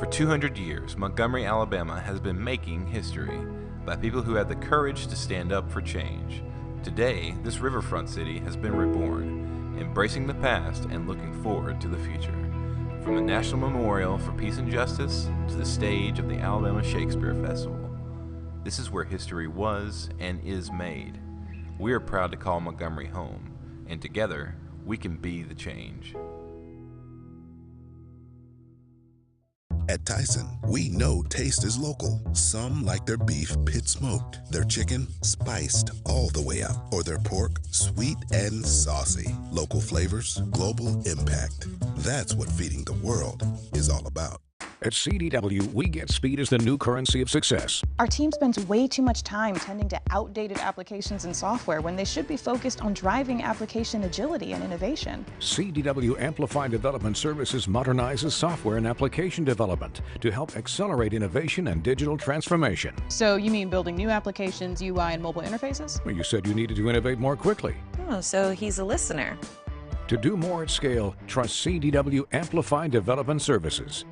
For 200 years, Montgomery, Alabama has been making history by people who had the courage to stand up for change. Today, this riverfront city has been reborn, embracing the past and looking forward to the future. From the National Memorial for Peace and Justice to the stage of the Alabama Shakespeare Festival, this is where history was and is made. We are proud to call Montgomery home, and together, we can be the change. At Tyson, we know taste is local. Some like their beef pit smoked, their chicken spiced all the way up, or their pork sweet and saucy. Local flavors, global impact. That's what feeding the world is all about. At CDW, we get speed as the new currency of success. Our team spends way too much time tending to outdated applications and software when they should be focused on driving application agility and innovation. CDW Amplify Development Services modernizes software and application development to help accelerate innovation and digital transformation. So you mean building new applications, UI, and mobile interfaces? Well, you said you needed to innovate more quickly. Oh, so he's a listener. To do more at scale, trust CDW Amplify Development Services.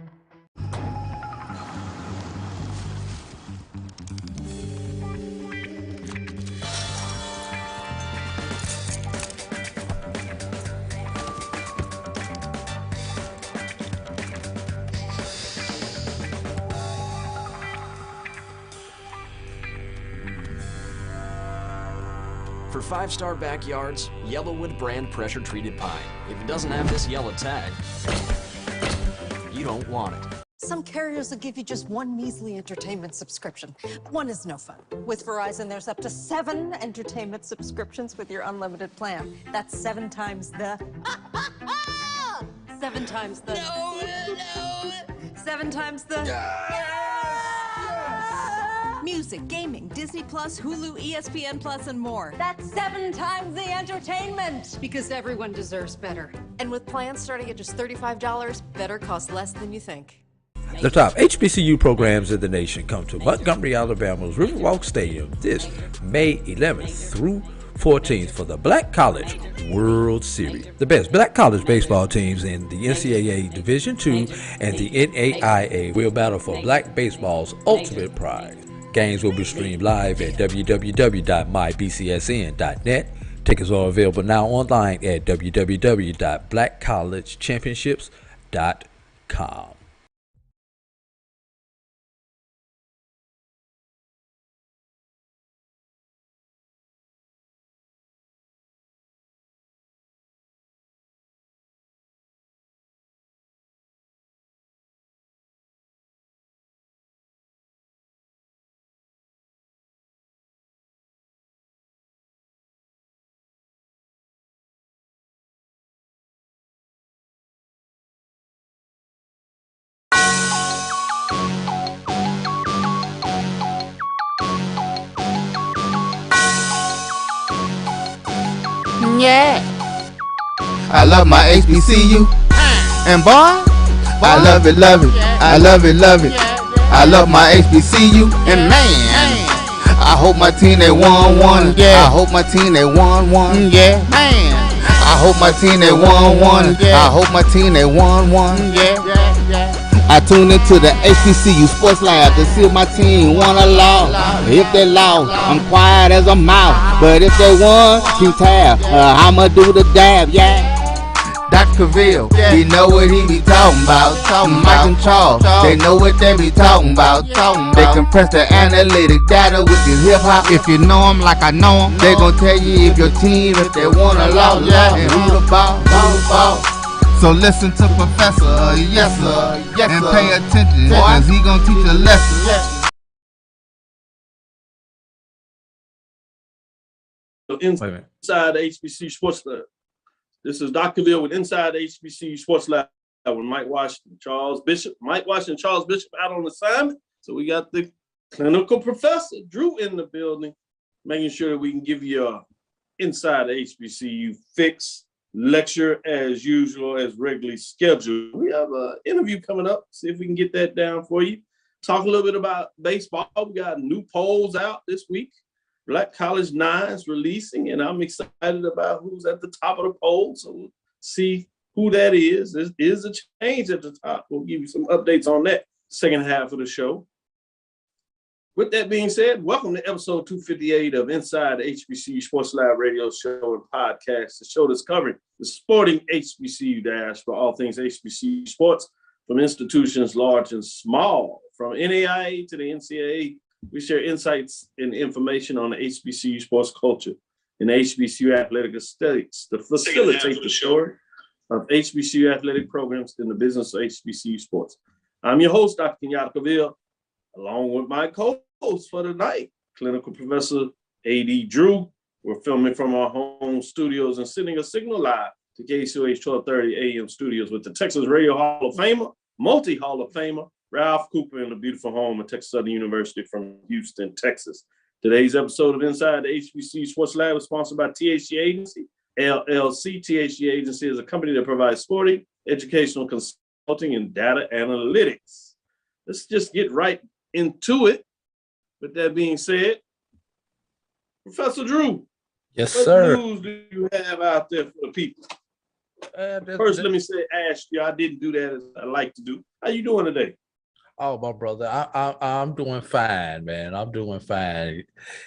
For 5-star backyards, Yellowwood brand pressure-treated pine. If it doesn't have this yellow tag, you don't want it. Some carriers will give you just one measly entertainment subscription. One is no fun. With Verizon, there's up to 7 entertainment subscriptions with your unlimited plan. That's 7 times the... 7 times the... No! 7 times the... Music, gaming, Disney Plus, Hulu, ESPN Plus, and more. That's 7 times the entertainment! Because everyone deserves better. And with plans starting at just $35, better costs less than you think. The top HBCU programs in the nation come to Montgomery, Alabama's Riverwalk Stadium this May 11th through 14th for the Black College World Series. The best Black college baseball teams in the NCAA Division II and the NAIA will battle for Black baseball's ultimate prize. Games will be streamed live at www.mybcsn.net. Tickets are available now online at www.blackcollegechampionships.com. Yeah. I love my HBCU. And boy, I love it, love it. I love it, love it. I love my HBCU. And man, I hope my team they won one. I hope my team they won one. Yeah, man. I hope my team they won one. I hope my team they won one. I tune into the HBCU Sports Lab to see if my team won or lost. If they lost, I'm quiet as a mouse. But if they won, keep tab. I'ma do the dab, yeah. Dr. Cavil, he know what he be talking about. Mike and Charles, they know what they be talking about. They compress the analytic data with the hip hop. If you know them like I know them, they gon' tell you if your team, if they won or lost, and who the ball. So listen to Professor, yes sir, and pay attention, cause he gon' teach a lesson. Inside the HBCU Sports Lab. This is Dr. Cavil with Inside the HBCU Sports Lab with Mike Washington, Mike Washington, Charles Bishop out on assignment. So we got the clinical professor, Drew, in the building, making sure that we can give you a Inside the HBCU fix lecture as usual, as regularly scheduled. We have an interview coming up. See if we can get that down for you. Talk a little bit about baseball. We got new polls out this week. Black College Nines releasing, and I'm excited about who's at the top of the poll. So we'll see who that is. There is a change at the top. We'll give you some updates on that. second half of the show. With that being said, welcome to episode 258 of Inside the HBCU Sports Lab radio show and podcast, the show that's covering the sporting HBCU dash for all things HBCU sports, from institutions large and small. From NAIA to the NCAA, we share insights and information on the HBCU sports culture and HBCU athletic aesthetics to facilitate the story of HBCU athletic programs in the business of HBCU sports. I'm your host, Dr. Kenyatta Cavil, along with my co-host for the night, clinical professor A.D. Drew. We're filming from our home studios and sending a signal live to KCOH 1230 AM studios with the Texas Radio Hall of Famer, multi-Hall of Famer, Ralph Cooper in the beautiful home of Texas Southern University from Houston, Texas. Today's episode of Inside the HBCU Sports Lab is sponsored by THG Agency, LLC. THG Agency is a company that provides sporting, educational consulting, and data analytics. Let's just get right into it. With that being said, Professor Drew. Yes, what sir. What news do you have out there for the people? First, let me ask you, I didn't do that as I like to do. How you doing today? Oh, my brother, I'm doing fine, man. I'm doing fine.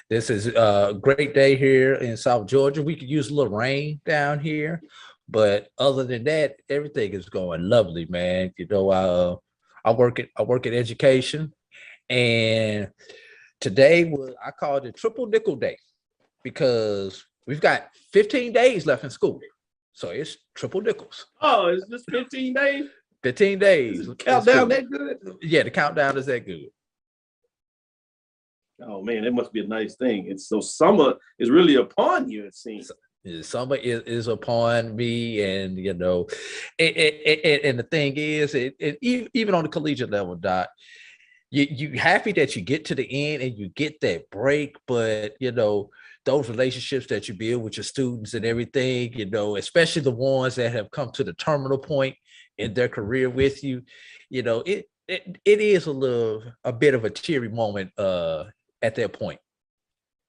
This is a great day here in South Georgia. We could use a little rain down here, but other than that, everything is going lovely, man. You know, I work at education, and today I called it Triple Nickel Day because we've got 15 days left in school. So it's triple nickels. Oh, is this 15 days? 15 days. Is the countdown that good? Yeah, the countdown is that good. Oh man, that must be a nice thing. It's so summer is really upon you, it seems. Summer is upon me, and you know, and the thing is, even on the collegiate level, Doc, you happy that you get to the end and you get that break, but you know, those relationships that you build with your students and everything, you know, especially the ones that have come to the terminal point in their career with you, you know, it is a bit of a teary moment at that point,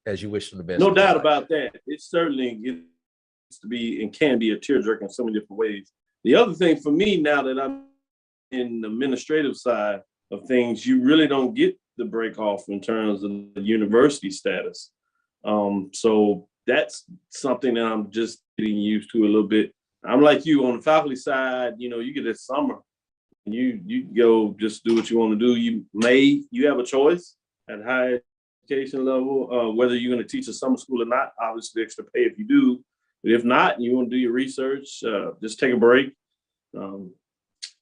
as you wish them the best. No doubt about that. It certainly gets to be and can be a tearjerker in so many different ways. The other thing for me, now that I'm in the administrative side of things, you really don't get the break off in terms of the university status. So that's something that I'm just getting used to a little bit. I'm like you on the faculty side, you know, you get this summer and you go just do what you want to do. You have a choice at higher education level, whether you're going to teach a summer school or not. Obviously extra pay if you do, but if not, you want to do your research, just take a break,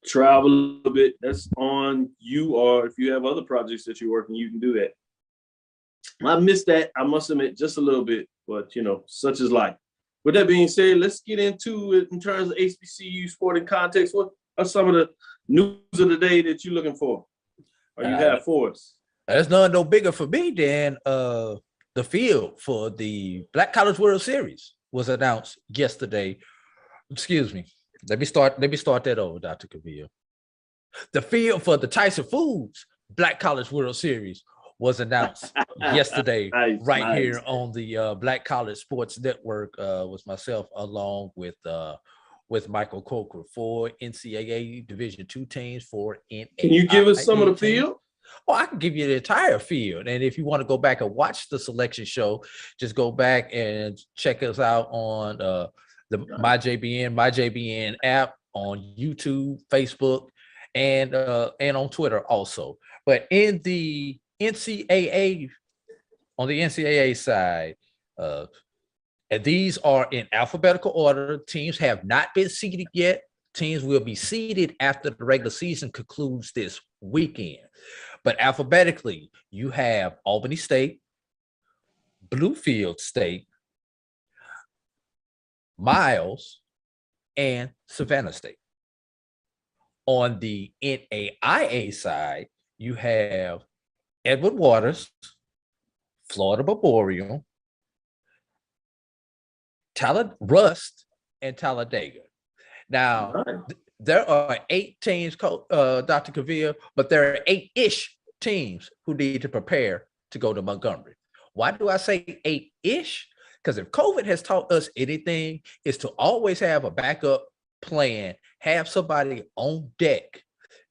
travel a little bit. That's on you, or if you have other projects that you're working, you can do that. I missed that, I must admit, just a little bit, but you know, such is life. With that being said, let's get into it in terms of HBCU sporting context. What are some of the news of the day that you're looking for, or you have for us? There's none no bigger for me than the field for the Black College World Series was announced yesterday. Excuse me. Let me start that over, Dr. Cavil. The field for the Tyson Foods Black College World Series was announced yesterday, nice. Here on the Black College Sports Network. Was myself along with Michael Coker for NCAA Division II teams for NAIA. Can you give us some of the field? Oh, I can give you the entire field. And if you want to go back and watch the selection show, just go back and check us out on the MyJBN app, on YouTube, Facebook, and on Twitter also. But in the NCAA, on the NCAA side, and these are in alphabetical order. Teams have not been seeded yet. Teams will be seeded after the regular season concludes this weekend. But alphabetically, you have Albany State, Bluefield State, Miles, and Savannah State. On the NAIA side, you have Edward Waters, Florida Memorial, Rust, and Talladega. Now, there are 8 teams, Dr. Cavil, but there are 8-ish teams who need to prepare to go to Montgomery. Why do I say 8-ish? Because if COVID has taught us anything, is to always have a backup plan, have somebody on deck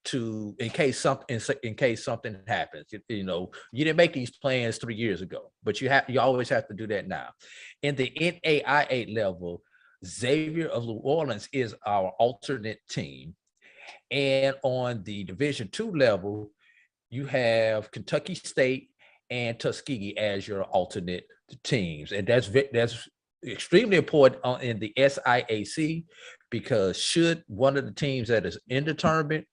to in case something happens. You know, you didn't make these plans 3 years ago, but you always have to do that now. In the NAIA level, Xavier of New Orleans is our alternate team. And on the Division II level, you have Kentucky State and Tuskegee as your alternate teams. And that's extremely important in the SIAC, because should one of the teams that is in the tournament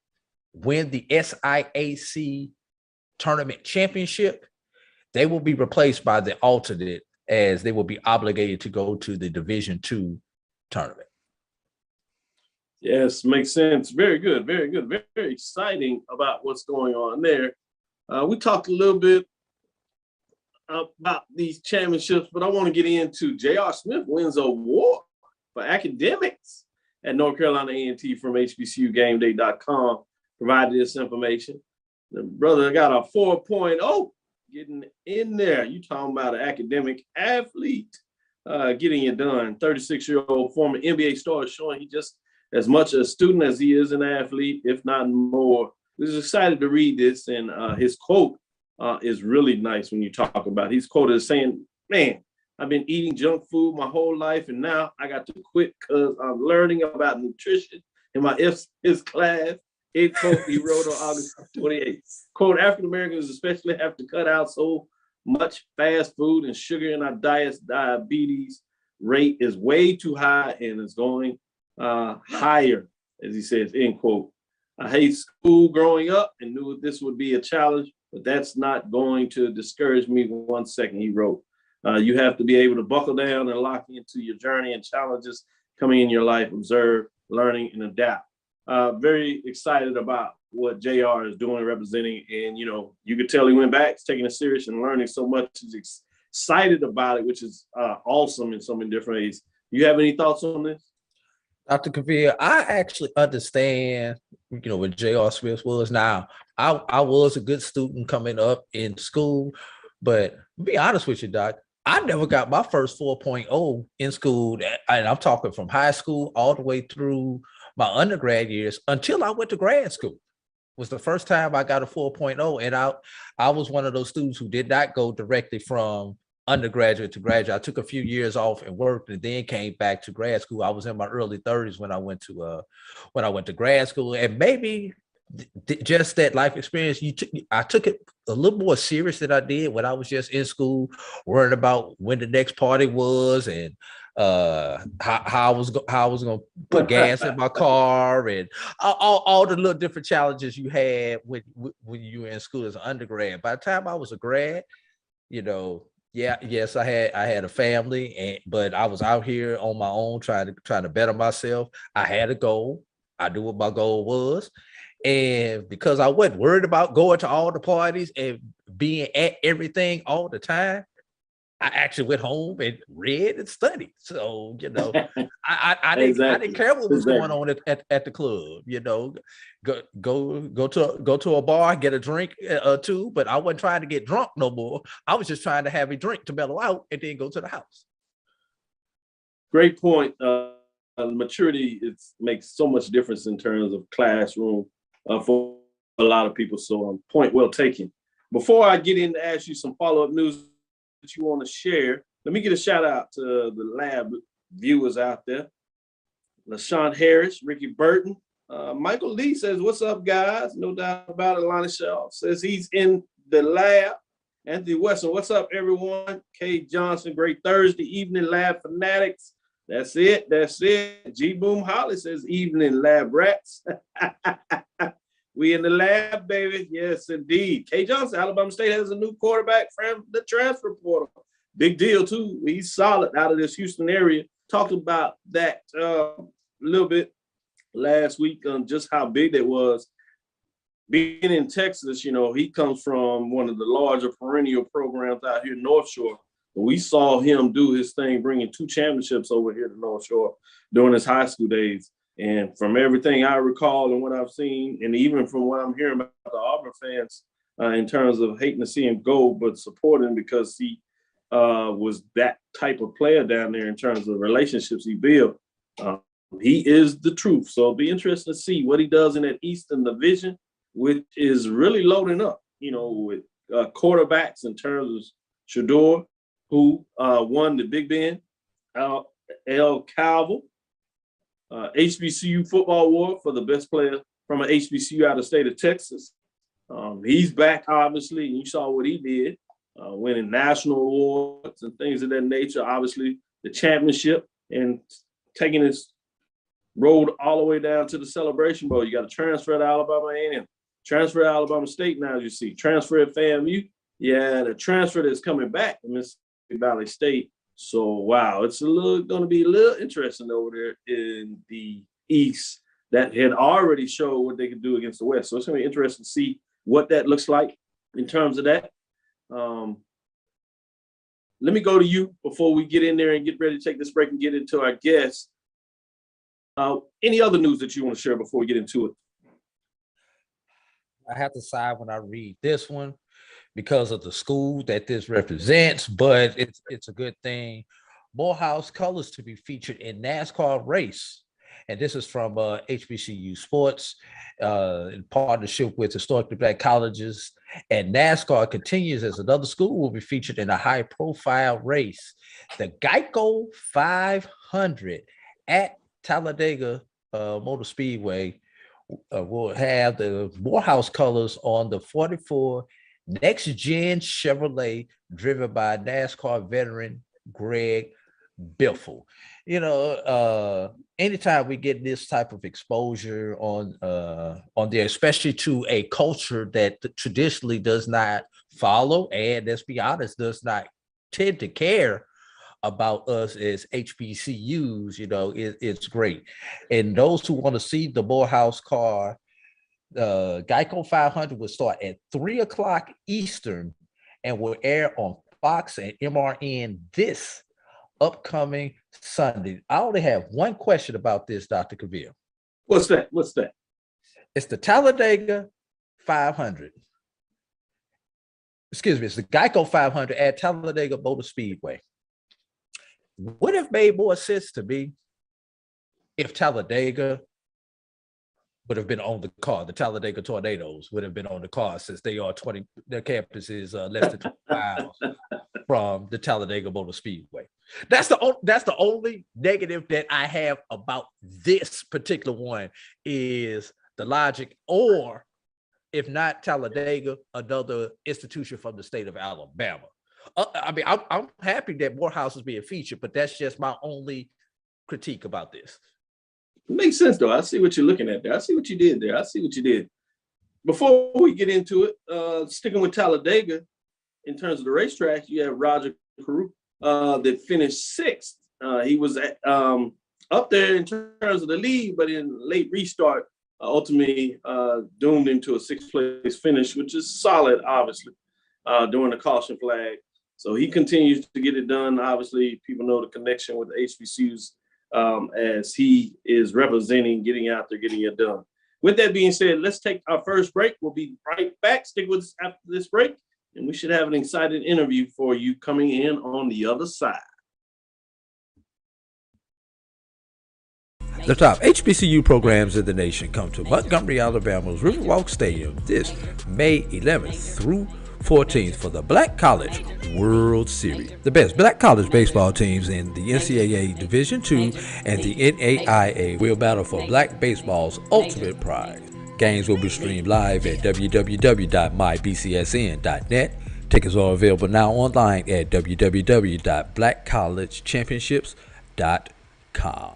win the SIAC tournament championship, they will be replaced by the alternate, as they will be obligated to go to the Division II tournament. Yes, makes sense. Very good, very good. Very, very exciting about what's going on there. We talked a little bit about these championships, but I want to get into J.R. Smith wins an award for academics at North Carolina A&T from HBCUGameDay.com. Provided this information. The brother got a 4.0, getting in there. You talking about an academic athlete getting it done. 36-year-old former NBA star showing he just as much a student as he is an athlete, if not more. I was excited to read this, and his quote is really nice when you talk about it. He's quoted as saying, "Man, I've been eating junk food my whole life, and now I got to quit because I'm learning about nutrition in my his class." A quote he wrote on August 28th. Quote, "African Americans especially have to cut out so much fast food and sugar in our diets. Diabetes rate is way too high and is going higher," as he says, end quote. "I hate school growing up and knew this would be a challenge, but that's not going to discourage me 1 second," he wrote. "You have to be able to buckle down and lock into your journey and challenges coming in your life, observe, learning, and adapt." Very excited about what JR is doing, representing, and you could tell he went back, taking it serious and learning so much. He's excited about it, which is awesome in so many different ways. You have any thoughts on this? Dr. Cavil, I actually understand, what J.R. Smith was. Now, I was a good student coming up in school, but to be honest with you, Doc, I never got my first 4.0 in school, and I'm talking from high school all the way through my undergrad years until I went to grad school. Was the first time I got a 4.0, and I was one of those students who did not go directly from undergraduate to graduate. I took a few years off and worked, and then came back to grad school. I was in my early 30s when I went to grad school, and maybe just that life experience, I took it a little more serious than I did when I was just in school, worrying about when the next party was and how I was going to put gas in my car, and all the little different challenges you had when you were in school as an undergrad. By the time I was a grad, yes, I had a family, but I was out here on my own trying to better myself. I had a goal. I knew what my goal was. And because I wasn't worried about going to all the parties and being at everything all the time, I actually went home and read and studied. So, I didn't care what was going on at the club. Go to a bar, get a drink or two, but I wasn't trying to get drunk no more. I was just trying to have a drink to mellow out and then go to the house. Great point. Maturity makes so much difference in terms of classroom for a lot of people. So, point well taken. Before I get in to ask you some follow-up news that you want to share, let me get a shout out to the lab viewers out there. LaShawn Harris, Ricky Burton, Michael Lee says, "What's up, guys?" No doubt about it. Lonnie Shaw says he's in the lab. Anthony Wesson, what's up, everyone? Kay Johnson, great Thursday evening, lab fanatics. That's it. G Boom Holly says, "Evening, lab rats." We in the lab, baby. Yes, indeed. Kay Johnson, Alabama State has a new quarterback from the transfer portal. Big deal, too. He's solid out of this Houston area. Talked about that a little bit last week on just how big it was. Being in Texas, he comes from one of the larger perennial programs out here in North Shore. We saw him do his thing, bringing 2 championships over here to North Shore during his high school days. And from everything I recall and what I've seen, and even from what I'm hearing about the Auburn fans in terms of hating to see him go, but supporting because he was that type of player down there in terms of relationships he built. He is the truth. So it'll be interesting to see what he does in that Eastern Division. which is really loading up, with quarterbacks in terms of Shador, who won the Big Ben, Cavil, HBCU football award for the best player from an HBCU out of the state of Texas. He's back, obviously, and you saw what he did, winning national awards and things of that nature, obviously the championship, and taking his road all the way down to the Celebration Bowl. You got to transfer to Alabama A&M, transfer to Alabama State now, as you see, transfer at FAMU. Yeah, the transfer that's coming back to Mississippi Valley State. So, wow, it's going to be a little interesting over there in the East that had already showed what they could do against the West. So it's going to be interesting to see what that looks like in terms of that. Let me go to you before we get in there and get ready to take this break and get into our guests. Any other news that you want to share before we get into it? I have to side when I read this one because of the school that this represents, but it's a good thing. Morehouse colors to be featured in NASCAR race. And this is from HBCU Sports in partnership with Historically Black Colleges. And NASCAR continues as another school will be featured in a high-profile race. The Geico 500 at Talladega Motor Speedway will have the Morehouse colors on the 44 next-gen Chevrolet driven by NASCAR veteran Greg Biffle. Anytime we get this type of exposure on there, especially to a culture that traditionally does not follow, and let's be honest, does not tend to care about us as HBCUs, it's great. And those who want to see the Morehouse car, Geico 500 will start at 3:00 Eastern and will air on Fox and MRN this upcoming Sunday. I only have one question about this, Dr. Cavil. What's that? It's the Talladega 500. Excuse me, it's the Geico 500 at Talladega Motor Speedway. Would have made more sense to me if Talladega would have been on the car. The Talladega Tornadoes would have been on the car, since their campus is less than 20 miles from the Talladega Motor Speedway. That's the only negative that I have about this particular one is the logic, or if not Talladega, another institution from the state of Alabama. I'm happy that Morehouse is being featured, but that's just my only critique about this. It makes sense, though. I see what you're looking at there. I see what you did there. Before we get into it, sticking with Talladega, in terms of the racetrack, you have Roger Carew that finished 6th. He was up there in terms of the lead, but in late restart, ultimately doomed him to a 6th place finish, which is solid, obviously, during the caution flag. So he continues to get it done. Obviously, people know the connection with the HBCUs as he is representing, getting out there, getting it done. With that being said, let's take our first break. We'll be right back. Stick with us after this break, and we should have an exciting interview for you coming in on the other side. The top HBCU programs in the nation come to Montgomery, Alabama's Riverwalk Stadium this May 11th through 14th for the Black College World Series. The best Black college baseball teams in the NCAA Division II and the NAIA will battle for Black baseball's ultimate prize. Games will be streamed live at www.mybcsn.net. Tickets are available now online at www.blackcollegechampionships.com.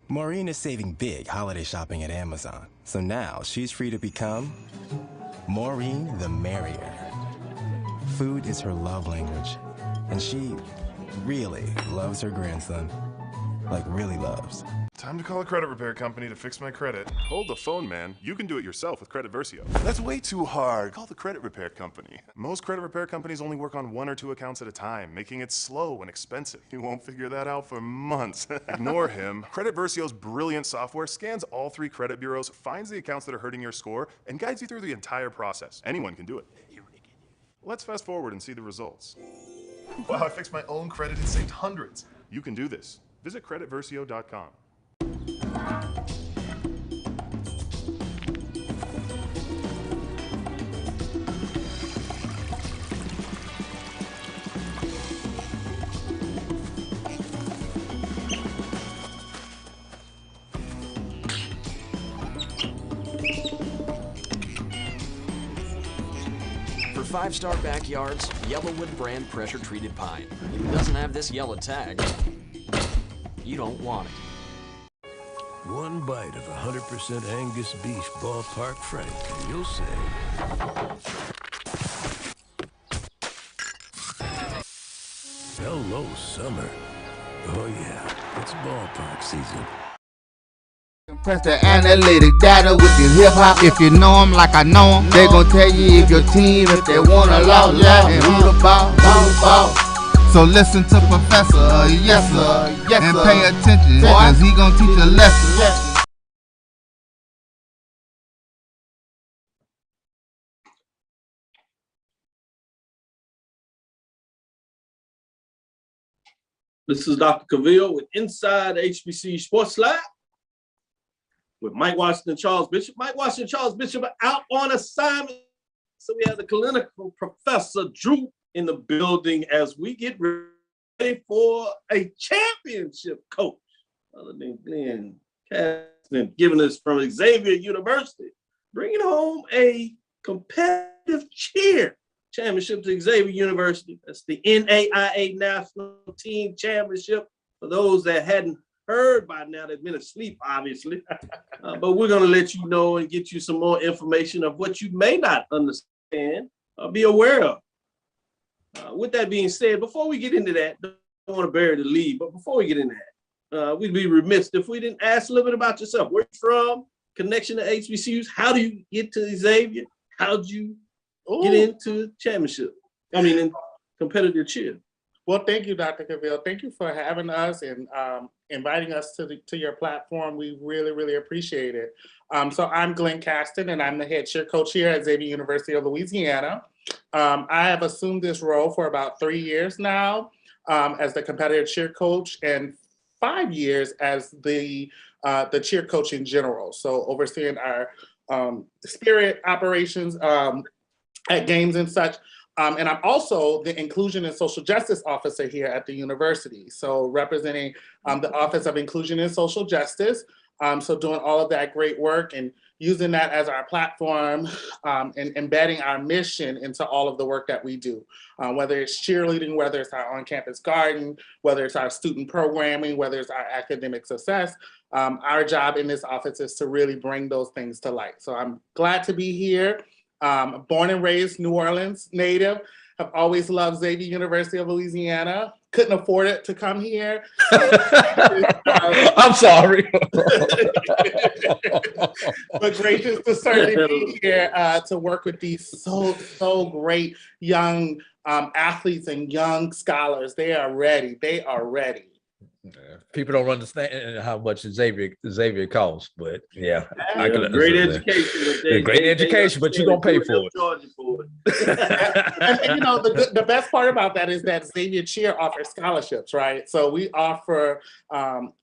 Maureen is saving big holiday shopping at Amazon, so now she's free to become Maureen the Merrier. Food is her love language, and she really loves her grandson. Like, really loves. Time to call a credit repair company to fix my credit. Hold the phone, man. You can do it yourself with Credit Versio. That's way too hard. Call the credit repair company. Most credit repair companies only work on 1 or 2 accounts at a time, making it slow and expensive. You won't figure that out for months. Ignore him. Credit Versio's brilliant software scans all 3 credit bureaus, finds the accounts that are hurting your score, and guides you through the entire process. Anyone can do it. Let's fast forward and see the results. Wow, I fixed my own credit and saved hundreds. You can do this. Visit creditversio.com. For 5-star backyards, Yellowwood brand pressure-treated pine. If it doesn't have this yellow tag, you don't want it. One bite of 100% Angus beef ballpark frank, and you'll say, hello, summer. Oh yeah, it's ballpark season. Press the analytic data with your hip hop. If you know them like I know them, they gon' tell you if your team, if they wanna loud, and who the ball. So listen to Professor, yes sir, and pay attention, cause he gon' teach a lesson. This is Dr. Cavil with Inside HBCU Sports Lab with Mike Washington, Charles Bishop. Mike Washington, Charles Bishop are out on assignment. So we have the clinical professor Drew in the building as we get ready for a championship coach, other than Glenn Caston, giving us from Xavier University, bringing home a competitive cheer championship to Xavier University. That's the NAIA National Team Championship. For those that hadn't heard by now, they've been asleep, obviously. But we're going to let you know and get you some more information of what you may not understand or be aware of. With that being said, before we get into that, don't want to bury the lead, but before we get into that, we'd be remiss if we didn't ask a little bit about yourself. Where you from? Connection to HBCUs? How do you get to Xavier? How did you get into championship? I mean, in competitive cheer. Well, thank you, Dr. Cavil. Thank you for having us and inviting us to your platform. We really, really appreciate it. So I'm Glenn Caston, and I'm the head cheer coach here at Xavier University of Louisiana. I have assumed this role for about 3 years now as the competitive cheer coach, and 5 years as the cheer coach in general. So overseeing our spirit operations at games and such. And I'm also the Inclusion and Social Justice Officer here at the university. So representing the Office of Inclusion and Social Justice. So doing all of that great work and using that as our platform and embedding our mission into all of the work that we do. Whether it's cheerleading, whether it's our on-campus garden, whether it's our student programming, whether it's our academic success. Our job in this office is to really bring those things to light. So I'm glad to be here. Born and raised New Orleans native, have always loved Xavier University of Louisiana. Couldn't afford it to come here. I'm sorry. But gracious to certainly be here to work with these so great young athletes and young scholars. They are ready. They are ready. People don't understand how much Xavier costs, but yeah, I can great education. Great education, but you're gonna pay for it. And you know, the best part about that is that Xavier Cheer offers scholarships, right? So we offer and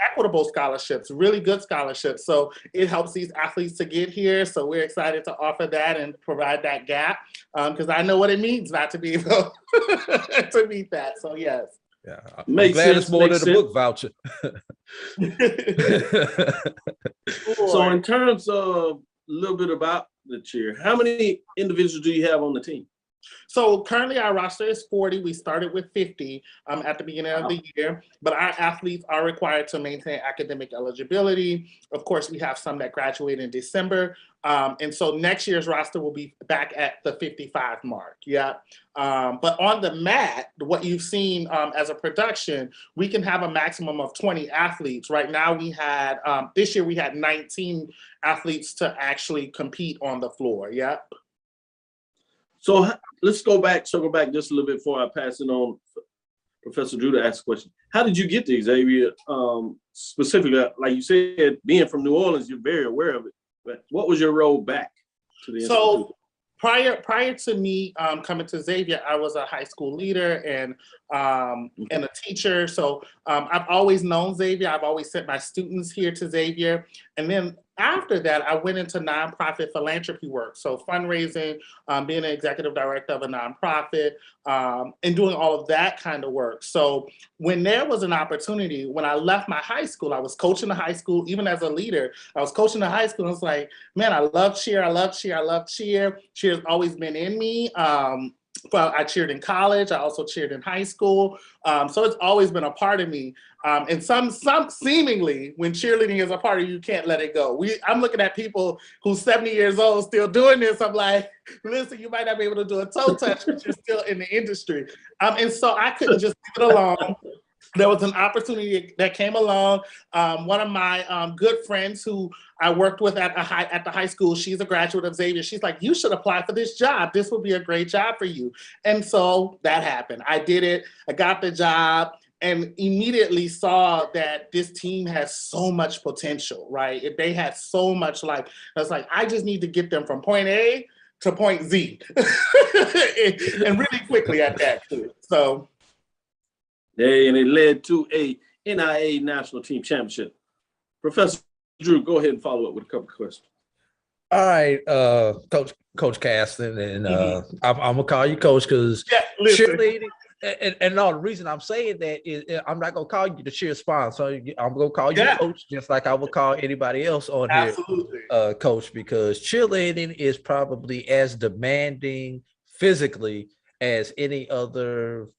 equitable scholarships, really good scholarships. So it helps these athletes to get here. So we're excited to offer that and provide that gap because I know what it means not to be able to meet that. So yes. Yeah, I'm glad it's more than a book voucher. So in terms of a little bit about the cheer, how many individuals do you have on the team? So currently our roster is 40. We started with 50 at the beginning of the year, but our athletes are required to maintain academic eligibility. Of course, we have some that graduate in December. And so next year's roster will be back at the 55 mark. Yeah. But on the mat, what you've seen as a production, we can have a maximum of 20 athletes. Right now we had, this year we had 19 athletes to actually compete on the floor. Yeah. So let's circle back just a little bit before I pass it on Professor Drew to ask a question. How did you get to Xavier? Specifically, like you said, being from New Orleans, you're very aware of it. But what was your role back to the institute? Prior to me coming to Xavier, I was a high school leader and a teacher. So I've always known Xavier. I've always sent my students here to Xavier. And then after that, I went into nonprofit philanthropy work. So fundraising, being an executive director of a nonprofit, and doing all of that kind of work. So when there was an opportunity, when I left my high school, I was coaching the high school, even as a leader, I was coaching the high school. And I was like, man, I love cheer. I love cheer. I love cheer. Cheer has always been in me. Well, I cheered in college. I also cheered in high school. So it's always been a part of me. And some seemingly, when cheerleading is a part of you, can't let it go. I'm looking at people who's 70 years old still doing this. I'm like, listen, you might not be able to do a toe touch, but you're still in the industry. And so I couldn't just leave it alone. There was an opportunity that came along. One of my good friends who I worked with at the high school, she's a graduate of Xavier. She's like, you should apply for this job. This would be a great job for you. And so that happened. I did it. I got the job and immediately saw that this team has so much potential, right? They had so much life. I was like, I just need to get them from point A to point Z. And really quickly at that too. So. And it led to a NIA National Team Championship. Professor Drew, go ahead and follow up with a couple of questions. All right, Coach Caston, and I'm gonna call you Coach because cheerleading. And no, the reason I'm saying that is I'm not gonna call you the cheer sponsor. I'm gonna call you Coach, just like I would call anybody else on here, Coach, because cheerleading is probably as demanding physically as any other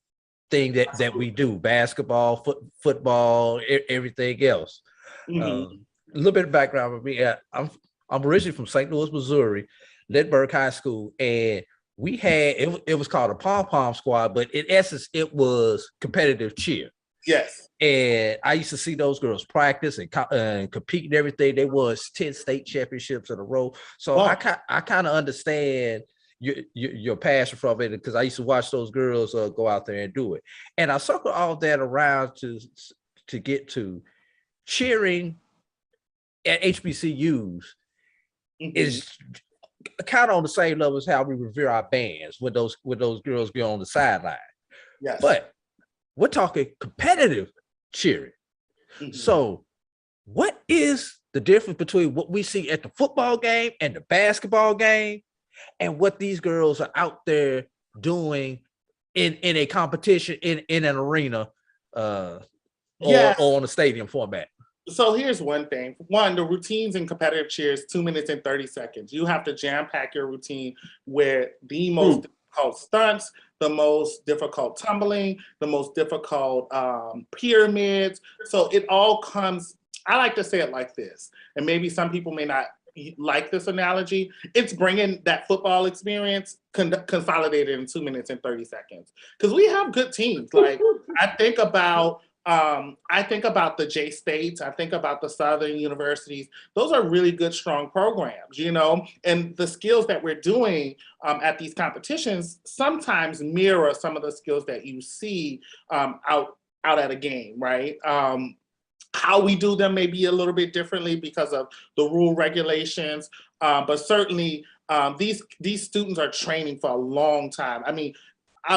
thing that we do, basketball, football, everything else. A little bit of background with me. I'm originally from St. Louis, Missouri, Lindbergh High School, and we had it was called a pom-pom squad, but in essence, it was competitive cheer. Yes. And I used to see those girls practice and compete and everything. They won 10 state championships in a row. So I kind of understand your passion from it, because I used to watch those girls go out there and do it. And I circle all that around to get to cheering at HBCUs is kind of on the same level as how we revere our bands when those girls go on the sideline. Yes. But we're talking competitive cheering. So what is the difference between what we see at the football game and the basketball game, and what these girls are out there doing in a competition in an arena or on a stadium format? So here's one thing. One, the routines in competitive cheer is 2 minutes and 30 seconds. You have to jam pack your routine with the most difficult stunts, the most difficult tumbling, the most difficult pyramids. So it all comes, I like to say it like this, and maybe some people may not like this analogy. It's bringing that football experience consolidated in 2 minutes and 30 seconds. Because we have good teams. Like I think about the J States. I think about the Southern universities. Those are really good, strong programs, you know, and the skills that we're doing at these competitions sometimes mirror some of the skills that you see out at a game, right? How we do them may be a little bit differently because of the rule regulations, but certainly these students are training for a long time. I mean,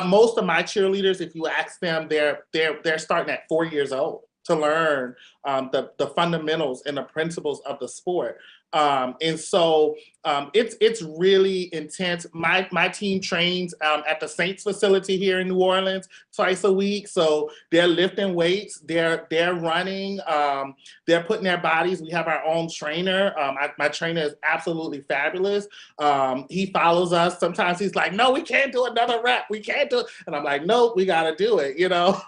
most of my cheerleaders, if you ask them, they're starting at 4 years old to learn the fundamentals and the principles of the sport. And so it's really intense. My team trains at the Saints facility here in New Orleans twice a week. So they're lifting weights, they're running, they're putting their bodies. We have our own trainer. My trainer is absolutely fabulous. He follows us. Sometimes he's like, no, we can't do another rep. We can't do it. And I'm like, nope, we got to do it, you know?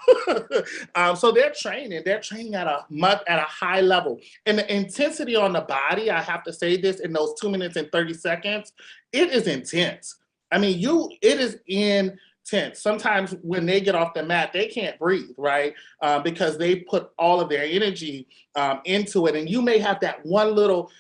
So they're training at a high level. And the intensity on the body, I have to say this, in those 2 minutes and 30 seconds, it is intense. I mean, it is intense. Sometimes when they get off the mat, they can't breathe, right? Because they put all of their energy into it. And you may have that one little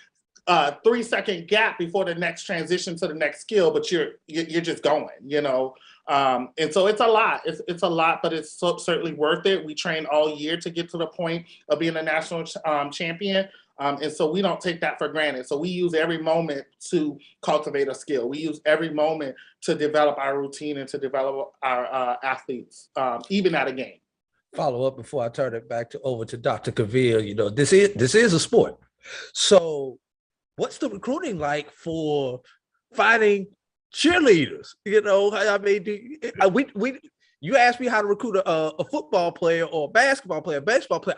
3-second gap before the next transition to the next skill, but you're just going, you know? And so it's a lot. It's a lot, but it's certainly worth it. We train all year to get to the point of being a national champion. And so we don't take that for granted. So we use every moment to cultivate a skill. We use every moment to develop our routine and to develop our athletes, even at a game. Follow up before I turn it back over to Dr. Cavil. You know, this is a sport. So what's the recruiting like for finding cheerleaders? You know, I mean, you asked me how to recruit a football player or a basketball player,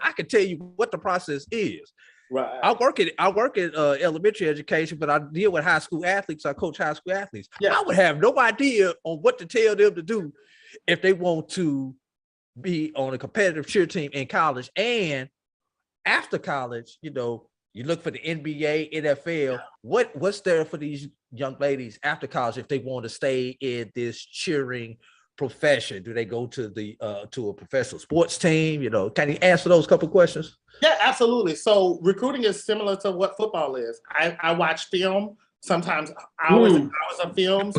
I can tell you what the process is. Right. I work in elementary education, but I deal with high school athletes. I coach high school athletes. Yeah. I would have no idea on what to tell them to do if they want to be on a competitive cheer team in college. And after college, you know, you look for the NBA, NFL. What's there for these young ladies after college if they want to stay in this cheering profession? Do they go to a professional sports team? You know, can you answer those couple questions? Yeah, absolutely. So recruiting is similar to what football is. I watch film, sometimes hours and hours of films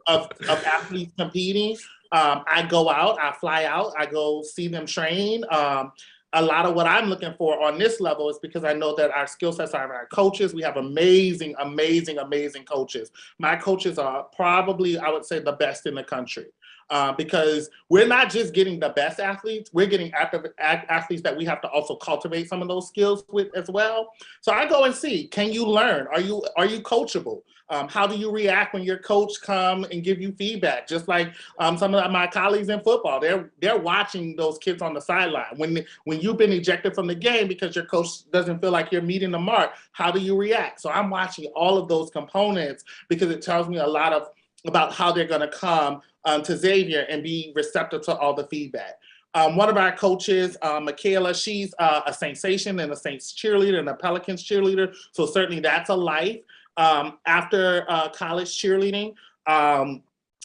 of athletes competing. I go out, I fly out, I go see them train. A lot of what I'm looking for on this level is because I know that our skill sets are our coaches. We have amazing coaches. My coaches are probably, I would say, the best in the country. Because we're not just getting the best athletes, we're getting athletes that we have to also cultivate some of those skills with as well. So I go and see, can you learn? Are you coachable? How do you react when your coach come and give you feedback? Just like some of my colleagues in football, they're watching those kids on the sideline. When you've been ejected from the game because your coach doesn't feel like you're meeting the mark, how do you react? So I'm watching all of those components because it tells me a lot about how they're going to come to Xavier and be receptive to all the feedback. One of our coaches, Michaela, she's a sensation and a Saints cheerleader and a Pelicans cheerleader. So certainly that's a life after college cheerleading.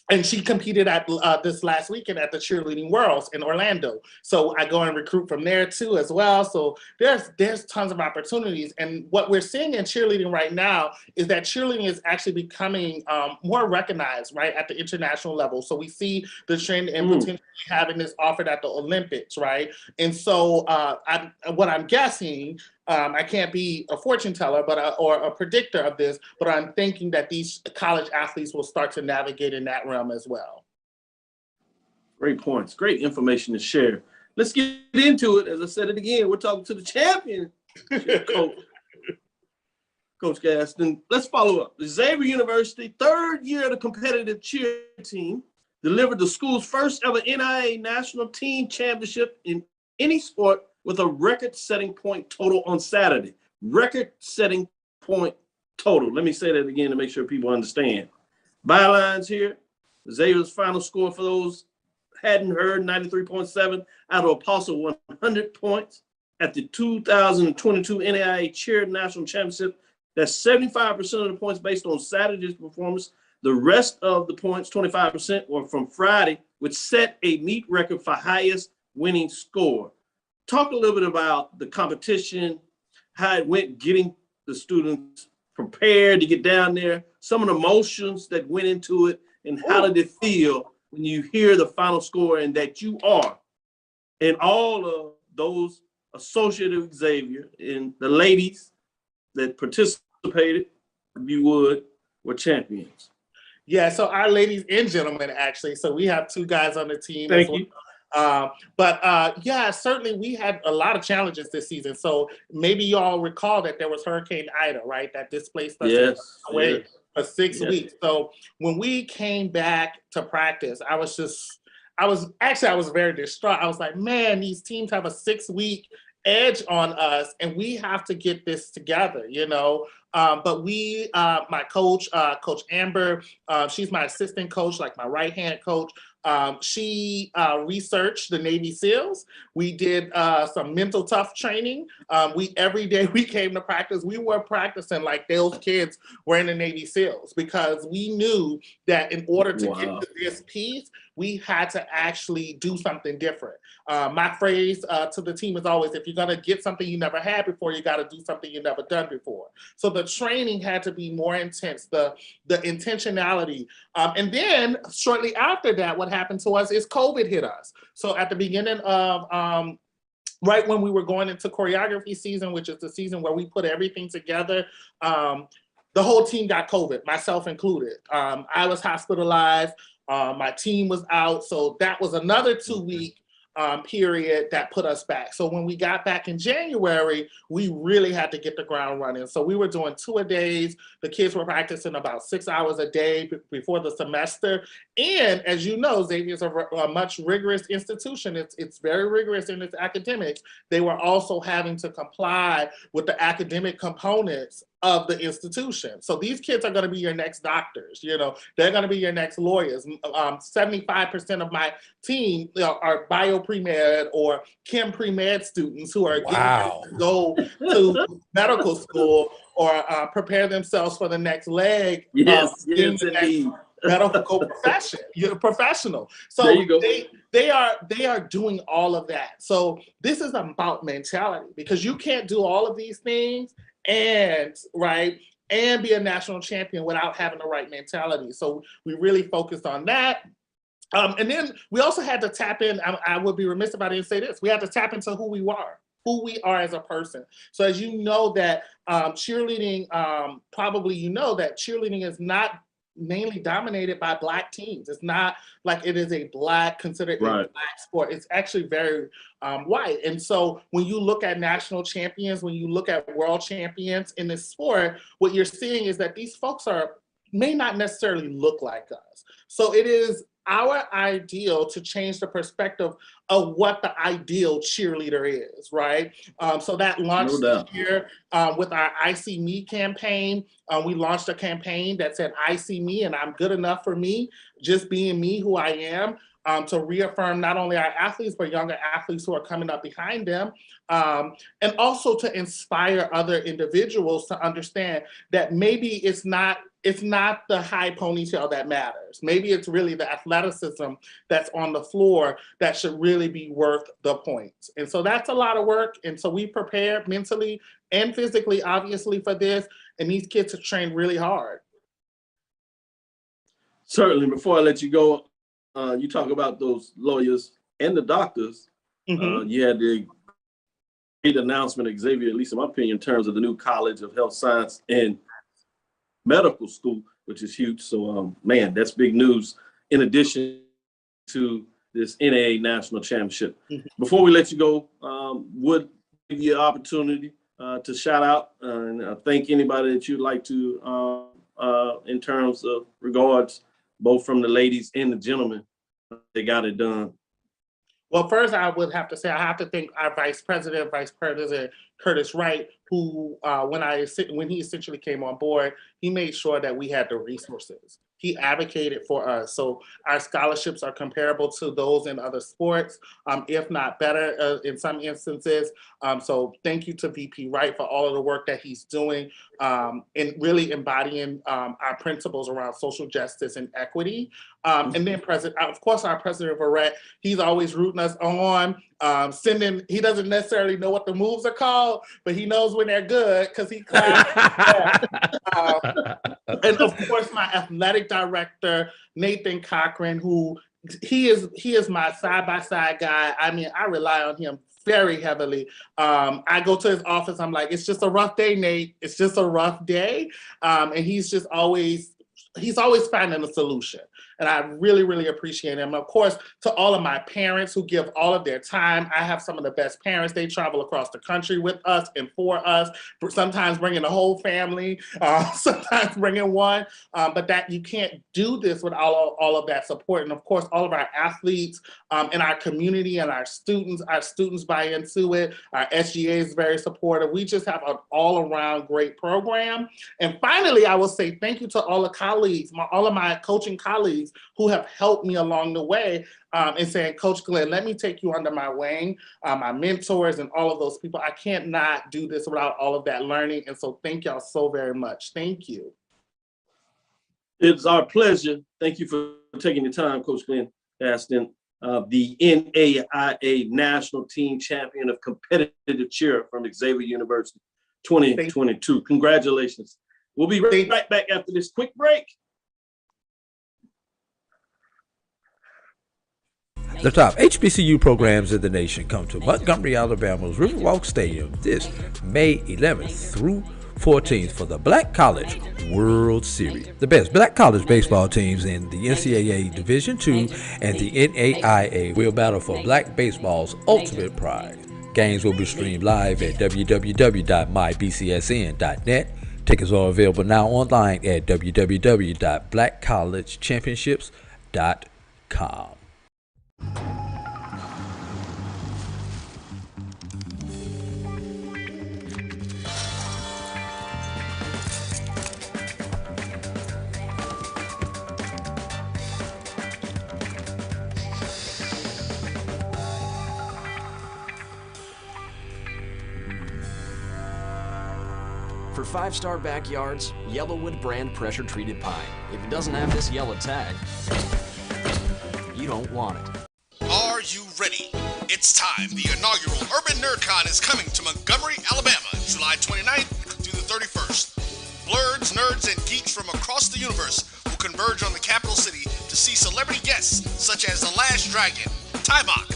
And she competed at this last weekend at the Cheerleading Worlds in Orlando. So I go and recruit from there too as well. So there's tons of opportunities. And what we're seeing in cheerleading right now is that cheerleading is actually becoming more recognized, right, at the international level. So we see the trend in potentially having this offered at the Olympics, right? And so what I'm guessing, I can't be a fortune teller, or a predictor of this, but I'm thinking that these college athletes will start to navigate in that realm as well. Great points. Great information to share. Let's get into it. As I said it again, we're talking to the champion, Coach Gaston. Let's follow up. The Xavier University, third year of the competitive cheer team, delivered the school's first ever NIA National Team Championship in any sport with a record-setting point total on Saturday. Record-setting point total. Let me say that again to make sure people understand. Bylines here. Xavier's final score for those hadn't heard, 93.7 out of Apostle 100 points. At the 2022 NAIA Cheer National Championship, that's 75% of the points based on Saturday's performance. The rest of the points, 25%, were from Friday, which set a meet record for highest winning score. Talk a little bit about the competition, how it went getting the students prepared to get down there, some of the emotions that went into it, and how did it feel when you hear the final score and that you are, and all of those associated with Xavier and the ladies that participated, if you would, were champions. Yeah, so our ladies and gentlemen, actually, so we have two guys on the team. Thank you. Yeah, certainly we had a lot of challenges this season. So maybe you all recall that there was Hurricane Ida, right? That displaced us away for 6 weeks. So when we came back to practice, I was very distraught. I was like, man, these teams have a 6-week edge on us and we have to get this together, you know? But we, my coach, Coach Amber, she's my assistant coach, like my right-hand coach. She researched the Navy SEALs. We did some mental tough training. Every day we came to practice, we were practicing like those kids were in the Navy SEALs because we knew that in order to get to this piece, we had to actually do something different. My phrase to the team is always, if you're gonna get something you never had before, you gotta do something you've never done before. So the training had to be more intense, the intentionality. And then shortly after that, what happened to us is COVID hit us. So at the beginning of, right when we were going into choreography season, which is the season where we put everything together, the whole team got COVID, myself included. I was hospitalized. My team was out. So that was another 2-week period that put us back. So when we got back in January, we really had to get the ground running. So we were doing 2-a-days. The kids were practicing about 6 hours a day before the semester. And as you know, Xavier is a much rigorous institution. It's very rigorous in its academics. They were also having to comply with the academic components of the institution. So these kids are going to be your next doctors, you know, they're going to be your next lawyers. 75% of my team are bio pre-med or chem pre-med students who are getting ready to go to medical school or prepare themselves for the next leg of the next medical profession. You're a professional. So they are doing all of that. So this is about mentality, because you can't do all of these things and be a national champion without having the right mentality. So we really focused on that. And then we also had to tap in. I would be remiss if I didn't say this. We had to tap into who we are as a person. So as you know that cheerleading, probably you know that cheerleading is not mainly dominated by Black teams. It's not like it is considered a Black sport. It's actually very white. And so when you look at national champions, when you look at world champions in this sport, what you're seeing is that these folks may not necessarily look like us. So it is our ideal to change the perspective of what the ideal cheerleader is, right? So that launched this year with our I See Me campaign. We launched a campaign that said, I see me and I'm good enough for me, just being me who I am, to reaffirm not only our athletes, but younger athletes who are coming up behind them, and also to inspire other individuals to understand that maybe it's not the high ponytail that matters. Maybe it's really the athleticism that's on the floor that should really be worth the points. And so that's a lot of work. And so we prepared mentally and physically, obviously, for this. And these kids have trained really hard. Certainly. Before I let you go, you talk about those lawyers and the doctors. You had the great announcement of Xavier, at least in my opinion, in terms of the new College of Health Science and Medical School, which is huge. So, man, that's big news. In addition to this NAA National Championship. Before we let you go, would give you an opportunity to shout out and thank anybody that you'd like to, in terms of regards, both from the ladies and the gentlemen. They got it done. Well, first I would have to say I have to thank our Vice President Curtis Wright, who when he essentially came on board, he made sure that we had the resources. He advocated for us. So our scholarships are comparable to those in other sports, if not better in some instances. So thank you to VP Wright for all of the work that he's doing in really embodying our principles around social justice and equity. And then of course, our President Verrett, he's always rooting us on, he doesn't necessarily know what the moves are called, but he knows when they're good because he claps. And of course, my athletic director, Nathan Cochran, who he is my side-by-side guy. I mean, I rely on him very heavily. I go to his office, I'm like, it's just a rough day, Nate. It's just a rough day. And he's always finding a solution. And I really, really appreciate him. Of course, to all of my parents who give all of their time. I have some of the best parents. They travel across the country with us and for us, sometimes bringing the whole family, sometimes bringing one. But that you can't do this without all of that support. And of course, all of our athletes in our community and our students buy into it. Our SGA is very supportive. We just have an all-around great program. And finally, I will say thank you to all the colleagues, all of my coaching colleagues who have helped me along the way and saying, Coach Glenn, let me take you under my wing, my mentors and all of those people. I can't not do this without all of that learning. And so thank y'all so very much. Thank you. It's our pleasure. Thank you for taking the time, Coach Glenn Aston, the NAIA National Team Champion of Competitive Cheer from Xavier University 2022. Congratulations. We'll be right back after this quick break. The top HBCU programs in the nation come to Montgomery, Alabama's Riverwalk Stadium this May 11th through 14th for the Black College World Series. The best black college baseball teams in the NCAA Division II and the NAIA will battle for black baseball's ultimate prize. Games will be streamed live at www.mybcsn.net. Tickets are available now online at www.blackcollegechampionships.com. For 5-star backyards, Yellowwood brand pressure-treated pine. If it doesn't have this yellow tag, you don't want it. Are you ready? It's time. The inaugural Urban Nerdcon is coming to Montgomery, Alabama, July 29th through the 31st. Blurs, nerds, and geeks from across the universe will converge on the capital city to see celebrity guests such as The Last Dragon, Tybok,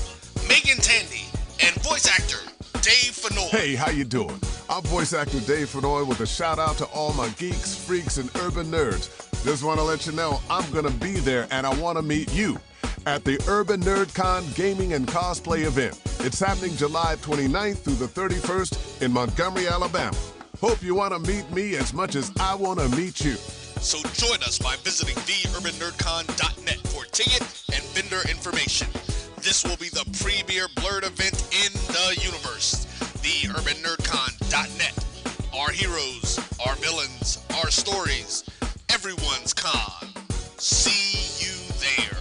Megan Tandy, and voice actor Dave Fennoy. Hey, how you doing? I'm voice actor Dave Fennoy with a shout out to all my geeks, freaks, and urban nerds. Just want to let you know I'm going to be there and I want to meet you at the Urban Nerdcon Gaming and Cosplay event. It's happening July 29th through the 31st in Montgomery, Alabama. Hope you want to meet me as much as I want to meet you. So join us by visiting theurbannerdcon.net for ticket and vendor information. This will be the premier blurred event in the universe. TheUrbanNerdCon.net. Our heroes, our villains, our stories, everyone's con. See you there.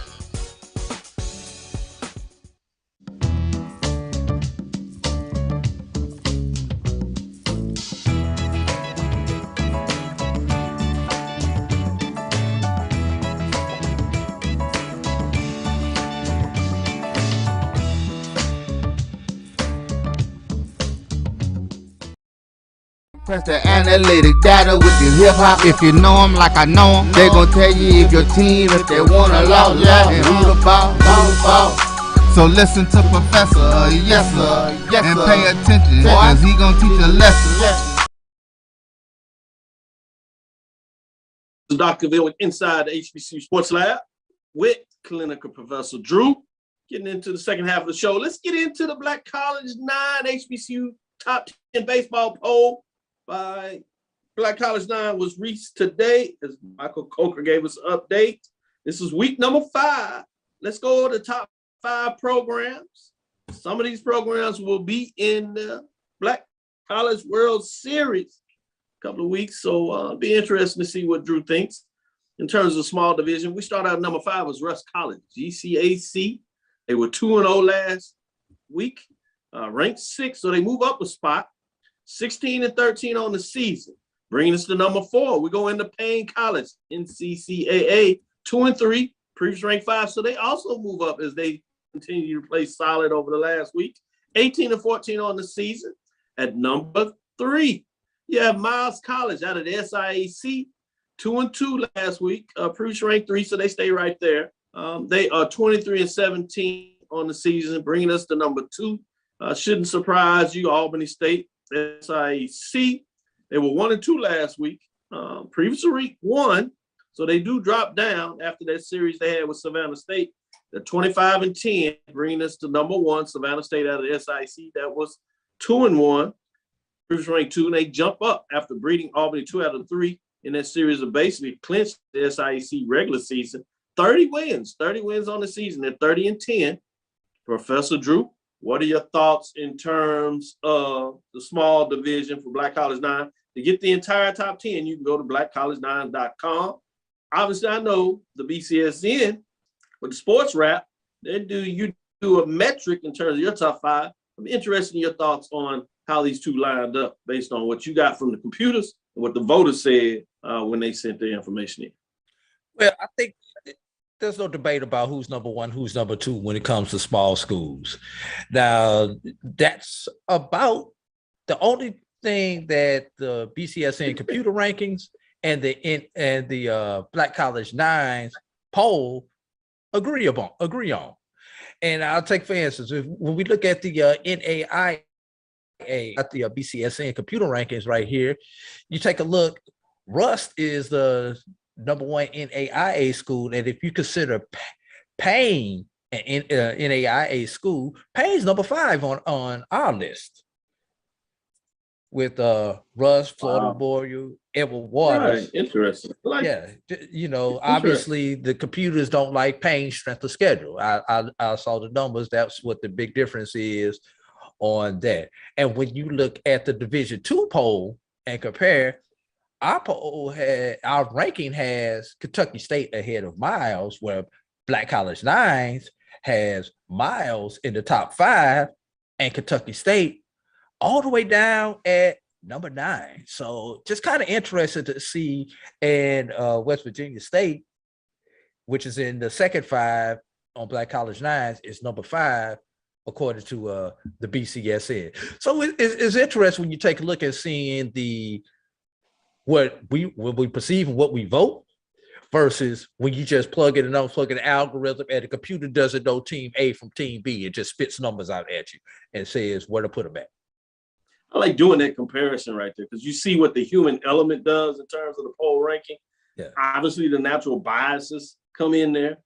Press the analytic data with the hip hop. If you know them like I know them, they gon' tell you if your team, if they wanna lose, and who the ball. So listen to Professor, yes sir, and pay attention, cause he gon' teach a lesson. Dr. Cavil with Inside the HBCU Sports Lab with clinical Professor Drew. Getting into the second half of the show. Let's get into the Black College 9 HBCU Top 10 baseball poll by Black College 9 was reached today, as Michael Coker gave us an update. This is week number 5. Let's go to the top 5 programs. Some of these programs will be in the Black College World Series a couple of weeks, so it'll be interesting to see what Drew thinks. In terms of small division, we start out number 5 was Russ College, GCAC. They were 2-0 last week, ranked 6th, so they move up a spot. 16-13 on the season, bringing us to number 4. We go into Payne College, NCCAA, 2-3, previous ranked 5. So they also move up as they continue to play solid over the last week. 18-14 on the season. At number 3, you have Miles College out of the SIAC, 2-2 last week, previous ranked 3, so they stay right there. They are 23-17 on the season, bringing us to number 2. Shouldn't surprise you, Albany State. SIC, they were 1-2 last week. Previously week 1, so they do drop down after that series they had with Savannah State. They're 25-10, bringing us to number 1, Savannah State out of the SIC. That was 2-1. Previously ranked 2, and they jump up after beating Albany 2 out of 3 in that series of basically clinched the SIC regular season. 30 wins on the season. They're 30-10. Professor Drew, what are your thoughts in terms of the small division for Black College 9? To get the entire top 10, you can go to blackcollege9.com. Obviously, I know the BCSN with the sports wrap, you do a metric in terms of your top 5. I'm interested in your thoughts on how these two lined up based on what you got from the computers and what the voters said when they sent their information in. Well, I think there's no debate about who's number 1, who's number 2 when it comes to small schools. Now, that's about the only thing that the BCSN computer rankings and the Black College 9 poll agree on. And I'll take, for instance, when we look at the NAIA at the BCSN computer rankings right here. You take a look. Rust is the #1 NAIA school, and if you consider Payne an NAIA school, Payne's #5 on our list. With Rust, Florida Memorial, Edward Waters. Right. Interesting. Obviously the computers don't like Payne strength of schedule. I saw the numbers. That's what the big difference is on that. And when you look at the Division II poll and compare, our ranking has Kentucky State ahead of Miles, where Black College Nines has Miles in the top 5 and Kentucky State all the way down at number 9. So just kind of interested to see. And West Virginia State, which is in the second 5 on Black College Nines, is number 5 according to the BCSN. So it's interesting when you take a look at seeing what we perceive and what we vote versus when you just plug in and unplug in the algorithm and the computer doesn't know team A from team B. It just spits numbers out at you and says where to put them at. I like doing that comparison right there because you see what the human element does in terms of the poll ranking. Yeah. Obviously, the natural biases come in there,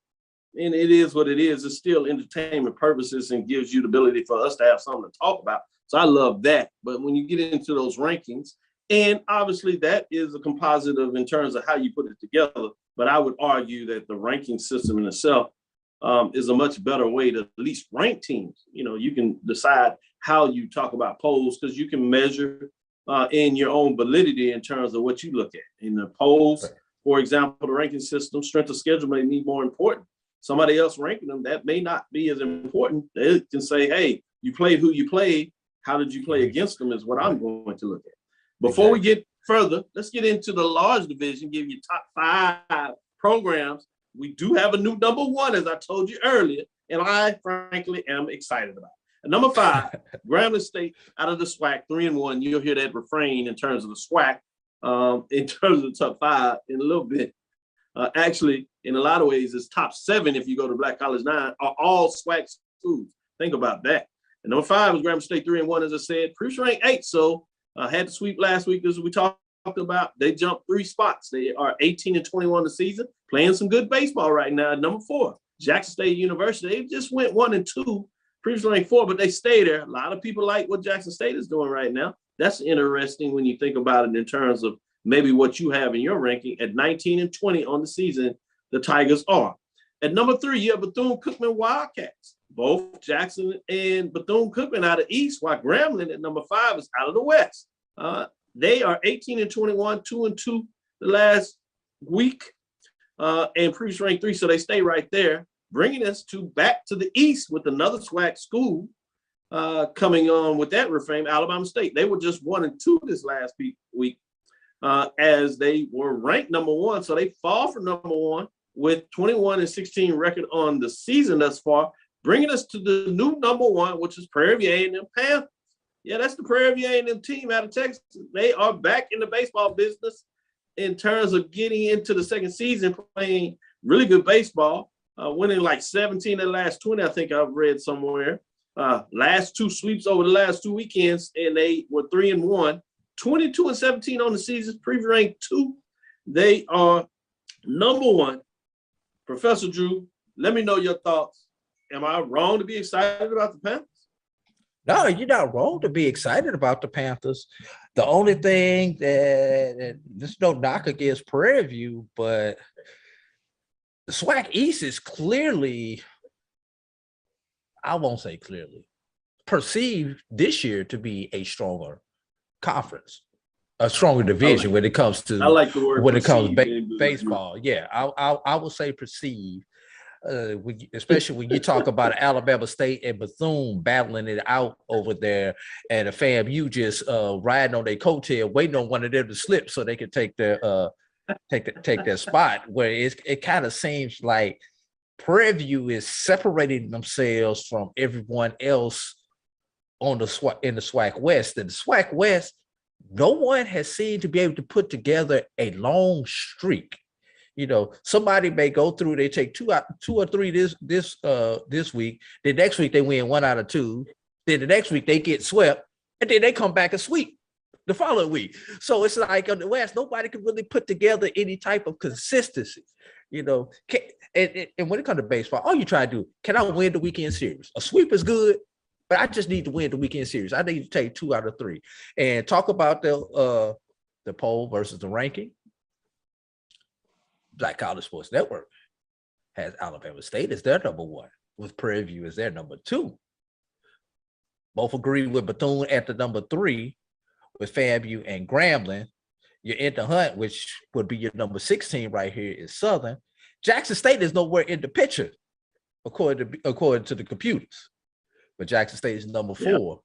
and it is what it is. It's still entertainment purposes and gives you the ability for us to have something to talk about. So I love that. But when you get into those rankings, and obviously that is a composite of in terms of how you put it together. But I would argue that the ranking system in itself is a much better way to at least rank teams. You can decide how you talk about polls because you can measure in your own validity in terms of what you look at. In the polls, for example, the ranking system, strength of schedule may be more important. Somebody else ranking them, that may not be as important. They can say, hey, you played who you played. How did you play against them is what I'm going to look at. Before we get further, let's get into the large division, give you top 5 programs. We do have a new #1, as I told you earlier, and I frankly am excited about it. At number 5, Grambling State out of the SWAC, 3-1. You'll hear that refrain in terms of the SWAC, in terms of the top 5 in a little bit. Actually, in a lot of ways, it's top 7 if you go to Black College 9 are all SWAC schools. Think about that. And number 5 is Grambling State, 3-1, as I said. Proofs ranked 8, so had the sweep last week, as we talked about. They jumped 3 spots. They are 18-21 the season, playing some good baseball right now. Number 4, Jackson State University. They just went 1-2, previously ranked 4, but they stay there. A lot of people like what Jackson State is doing right now. That's interesting when you think about it in terms of maybe what you have in your ranking. At 19-20 on the season, the Tigers are. At number 3, you have Bethune-Cookman Wildcats. Both Jackson and Bethune-Cookman out of East, while Grambling at number 5 is out of the West. They are 18-21, 2-2 the last week, and previous ranked 3, so they stay right there, bringing us back to the East with another SWAC school coming on with that refrain, Alabama State. They were just 1-2 this last week as they were ranked number 1, so they fall from number 1 with 21-16 record on the season thus far, bringing us to the new number 1, which is Prairie View A&M Panthers. Yeah, that's the Prairie View A&M team out of Texas. They are back in the baseball business in terms of getting into the second season, playing really good baseball, winning like 17 of the last 20, I think I've read somewhere. Last 2 sweeps over the last 2 weekends, and they were 3-1, 22-17 on the season, preview ranked 2. They are number 1. Professor Drew, let me know your thoughts. Am I wrong to be excited about the Panthers? No, you're not wrong to be excited about the Panthers. The only thing that there's no knock against Prairie View, but the SWAC East is clearly, I won't say clearly, perceived this year to be a stronger conference, a stronger division when it comes to baseball. Yeah, I would say perceived. Especially when you talk about Alabama State and Bethune battling it out over there, and the FAMU just riding on their coattail, waiting on one of them to slip so they can take their take their spot. Where it kind of seems like Prairie View is separating themselves from everyone else on the SWAC West. And the SWAC West, no one has seemed to be able to put together a long streak. Somebody may go through, they take 2 or 3 this week. The next week they win 1 out of 2. Then the next week they get swept. and then they come back and sweep the following week. So it's like on the West, nobody can really put together any type of consistency, you know. And when it comes to baseball, all you try to do, can I win the weekend series? A sweep is good, but I just need to win the weekend series. I need to take 2 out of 3. And talk about the poll versus the ranking. Black College Sports Network has Alabama State as their number 1, with Prairie View as their number 2. Both agree with Bethune at the number 3, with FAMU and Grambling. You're in the hunt, which would be your number 16 right here is Southern. Jackson State is nowhere in the picture, according to the computers. But Jackson State is number 4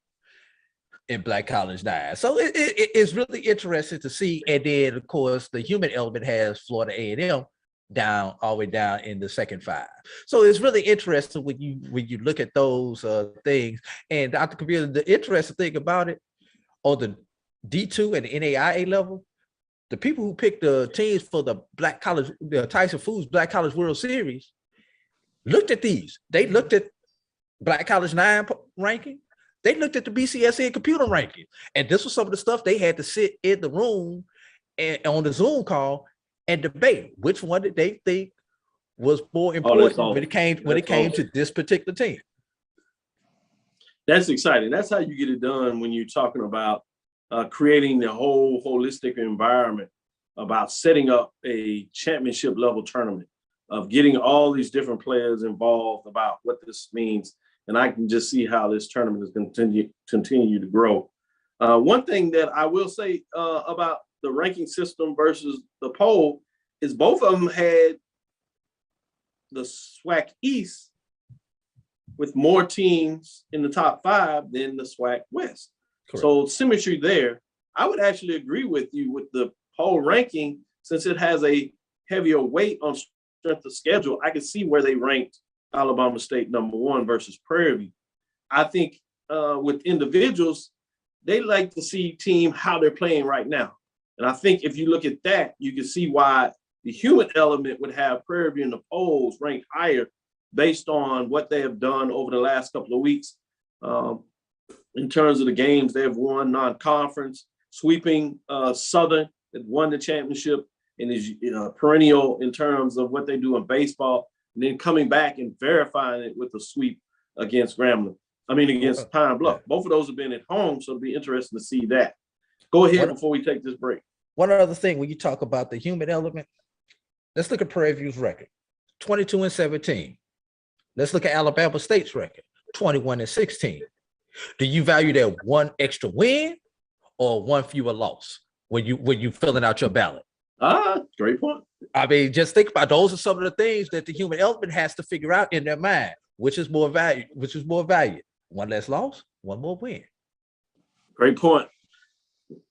in Black College 9. So it's really interesting to see. And then, of course, the human element has Florida A&M down all the way down in the second 5. So it's really interesting when you look at those things. And Dr. Cavil, the interesting thing about it, on the D2 and the NAIA level, the people who picked the teams for the Tyson Foods Black College World Series looked at these. They looked at Black College 9 ranking. They looked at the BCSN computer ranking. And this was some of the stuff they had to sit in the room and on the Zoom call and debate which one did they think was more important when it came to this particular team. That's exciting. That's how you get it done when you're talking about creating the whole holistic environment, about setting up a championship level tournament, of getting all these different players involved about what this means. And I can just see how this tournament is going to continue to grow. One thing that I will say about the ranking system versus the poll is both of them had the SWAC East with more teams in the top 5 than the SWAC West. Correct. So symmetry there. I would actually agree with you with the poll ranking, since it has a heavier weight on strength of schedule. I can see where they ranked Alabama State number 1 versus Prairie View. I think with individuals, they like to see team how they're playing right now. And I think if you look at that, you can see why the human element would have Prairie View in the polls ranked higher based on what they have done over the last couple of weeks. In terms of the games they have won non-conference, sweeping Southern that won the championship and is perennial in terms of what they do in baseball, and then coming back and verifying it with a sweep against against Pine Bluff. Both of those have been at home, so it'll be interesting to see that. Go ahead before we take this break. One other thing, when you talk about the human element, let's look at Prairie View's record, 22-17. Let's look at Alabama State's record, 21-16. Do you value that one extra win or one fewer loss when you filling out your ballot? Great point. I mean, just think about those are some of the things that the human element has to figure out in their mind. Which is more valued? One less loss, one more win. Great point.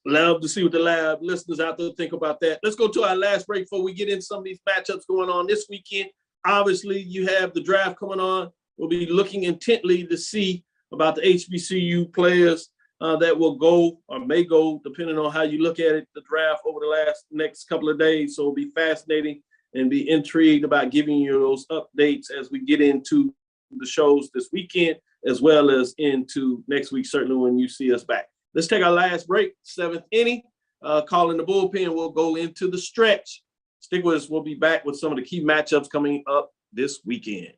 Love to see what the lab listeners out there think about that. Let's go to our last break before we get into some of these matchups going on this weekend. Obviously, you have the draft coming on. We'll be looking intently to see about the HBCU players that will go or may go, depending on how you look at it, the draft over the next couple of days. So it'll be fascinating and be intrigued about giving you those updates as we get into the shows this weekend, as well as into next week, certainly when you see us back. Let's take our last break, 7th inning. Calling the bullpen, we'll go into the stretch. Stick with us. We'll be back with some of the key matchups coming up this weekend.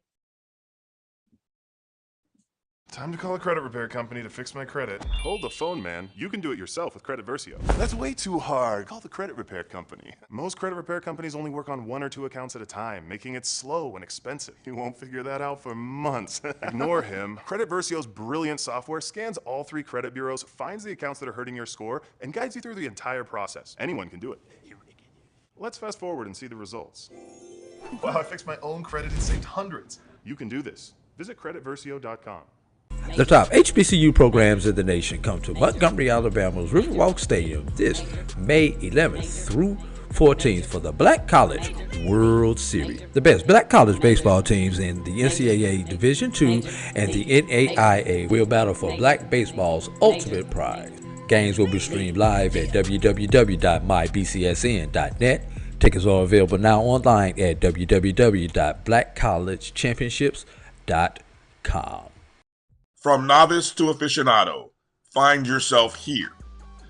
Time to call a credit repair company to fix my credit. Hold the phone, man. You can do it yourself with Credit Versio. That's way too hard. Call the credit repair company. Most credit repair companies only work on 1 or 2 accounts at a time, making it slow and expensive. You won't figure that out for months. Ignore him. Credit Versio's brilliant software scans all 3 credit bureaus, finds the accounts that are hurting your score, and guides you through the entire process. Anyone can do it. Let's fast forward and see the results. Wow, I fixed my own credit and saved hundreds. You can do this. Visit creditversio.com. The top HBCU programs in the nation come to Montgomery, Alabama's Riverwalk Stadium this May 11th through 14th for the Black College World Series. The best Black college baseball teams in the NCAA Division II and the NAIA will battle for Black baseball's ultimate prize. Games will be streamed live at www.mybcsn.net. Tickets are available now online at www.blackcollegechampionships.com. From novice to aficionado, find yourself here.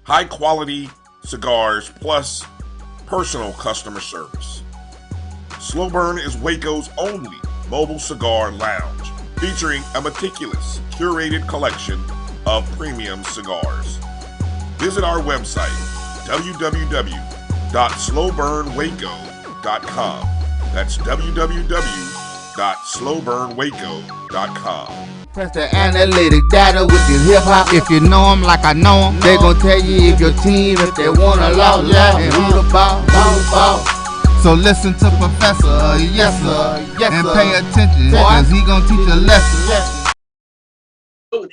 High quality cigars plus personal customer service. Slow Burn is Waco's only mobile cigar lounge, featuring a meticulous, curated collection of premium cigars. Visit our website, www.slowburnwaco.com. That's www.slowburnwaco.com. Press the analytic data with your hip hop. If you know them like I know them, they gon' tell you if your team, if they wanna law, and who the ball. So listen to Professor, yes sir, and pay attention, cause he gon' teach a lesson.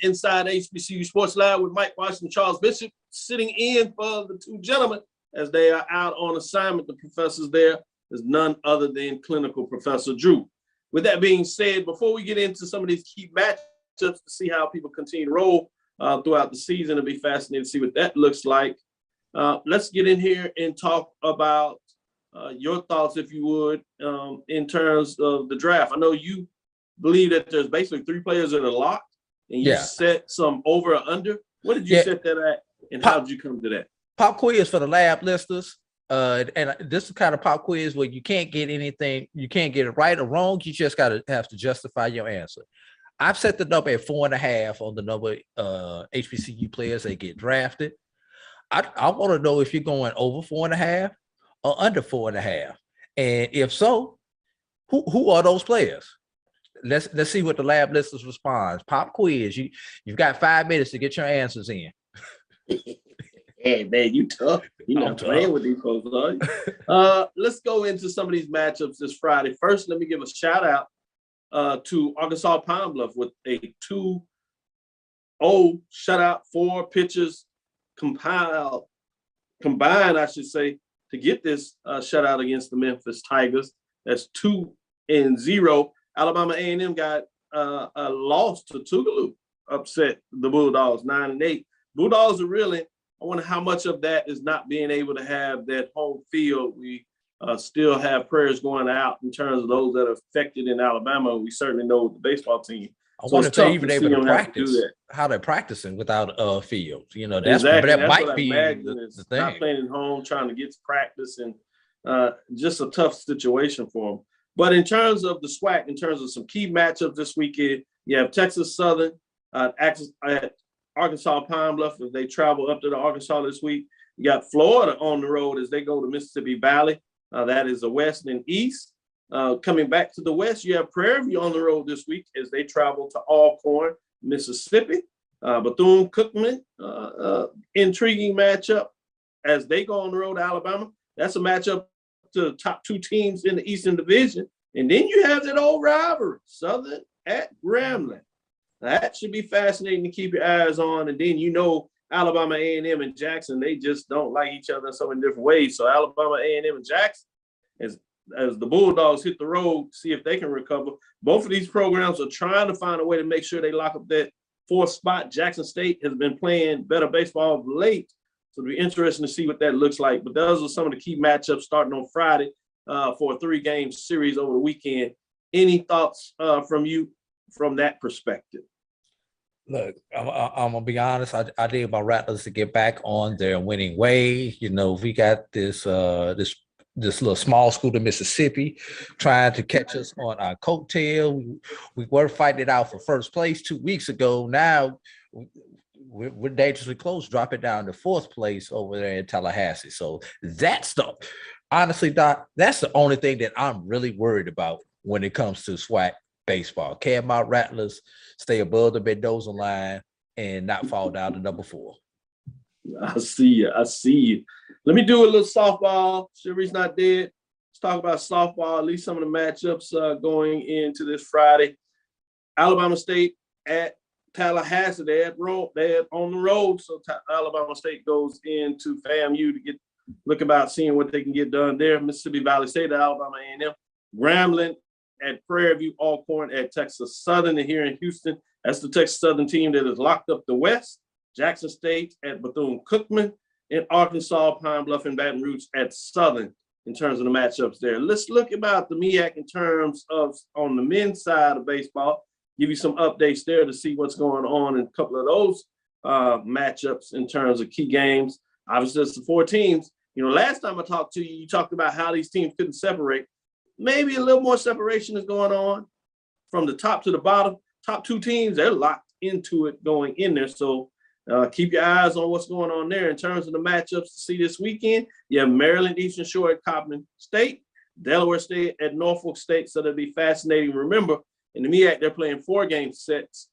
Inside HBCU Sports Lab with Mike Washington, Charles Bishop, sitting in for the two gentlemen as they are out on assignment. The professors there is none other than Clinical Professor Drew. With that being said, before we get into some of these key matchups to see how people continue to roll throughout the season, it'll be fascinating to see what that looks like. Let's get in here and talk about your thoughts, if you would, in terms of the draft. I know you believe that there's basically 3 players that are locked, and you set some over or under. What did you set that at, and how did you come to that? Pop quiz for the lab listeners. And this is the kind of pop quiz where you can't get anything, you can't get it right or wrong. You just have to justify your answer. I've set the number at 4.5 on the number HBCU players that get drafted. I want to know if you're going over 4.5 or under 4.5, and if so, who are those players? Let's see what the lab listeners responds. Pop quiz. You've got 5 minutes to get your answers in. Hey man, you tough. You know, playing with these folks, are you? Let's go into some of these matchups this Friday. First, let me give a shout out to Arkansas Pine Bluff with a 2-0 shutout, 4 pitchers combined, I should say, to get this shutout against the Memphis Tigers. That's 2-0. Alabama A&M got a loss to Tougaloo, upset the Bulldogs 9-8. Bulldogs are reeling. I wonder how much of that is not being able to have that home field. We still have prayers going out in terms of those that are affected in Alabama. We certainly know with the baseball team. I wonder if they're even able to practice, how they're practicing without a field. You know, that might be the thing. Not playing at home, trying to get to practice, and just a tough situation for them. But in terms of the SWAC, in terms of some key matchups this weekend, you have Texas Southern at Arkansas Pine Bluff as they travel up to the Arkansas this week. You got Florida on the road as they go to Mississippi Valley. That is the West and East. Coming back to the West, you have Prairie View on the road this week as they travel to Alcorn, Mississippi. Bethune-Cookman, intriguing matchup as they go on the road to Alabama. That's a matchup to the top 2 teams in the Eastern Division. And then you have that old rivalry, Southern at Grambling. That should be fascinating to keep your eyes on. And then, you know, Alabama A&M and Jackson, they just don't like each other in so many different ways. So Alabama A&M and Jackson, as the Bulldogs hit the road, see if they can recover. Both of these programs are trying to find a way to make sure they lock up that 4th spot. Jackson State has been playing better baseball of late, so it'll be interesting to see what that looks like. But those are some of the key matchups starting on Friday for a 3-game series over the weekend. Any thoughts from you from that perspective? Look, I'm gonna be honest. I need my Rattlers to get back on their winning way. You know, we got this little small school in Mississippi trying to catch us on our coattail. We were fighting it out for first place 2 weeks ago. Now we're dangerously close, drop it down to 4th place over there in Tallahassee. So that's honestly, Doc, that's the only thing that I'm really worried about when it comes to SWAC baseball. Can my Rattlers stay above the Mendoza line and not fall down to number 4? I see you. Let me do a little softball. Sherry's not dead. Let's talk about softball, at least some of the matchups going into this Friday. Alabama State at Tallahassee. They're on the road, so Alabama State goes into FAMU to look about seeing what they can get done there. Mississippi Valley State at Alabama A&M. Grambling at Prairie View, Alcorn at Texas Southern. And here in Houston, that's the Texas Southern team that has locked up the West. Jackson State at Bethune-Cookman, and Arkansas, Pine Bluff, and Baton Rouge at Southern in terms of the matchups there. Let's look about the MEAC in terms of on the men's side of baseball, give you some updates there to see what's going on in a couple of those matchups in terms of key games. Obviously, it's the 4 teams. Last time I talked to you, you talked about how these teams couldn't separate. Maybe a little more separation is going on from the top to the bottom. Top 2 teams, they're locked into it going in there. So keep your eyes on what's going on there in terms of the matchups to see this weekend. You have Maryland Eastern Shore at Coppin State, Delaware State at Norfolk State. So that'll be fascinating. Remember, in the MEAC, they're playing 4-game sets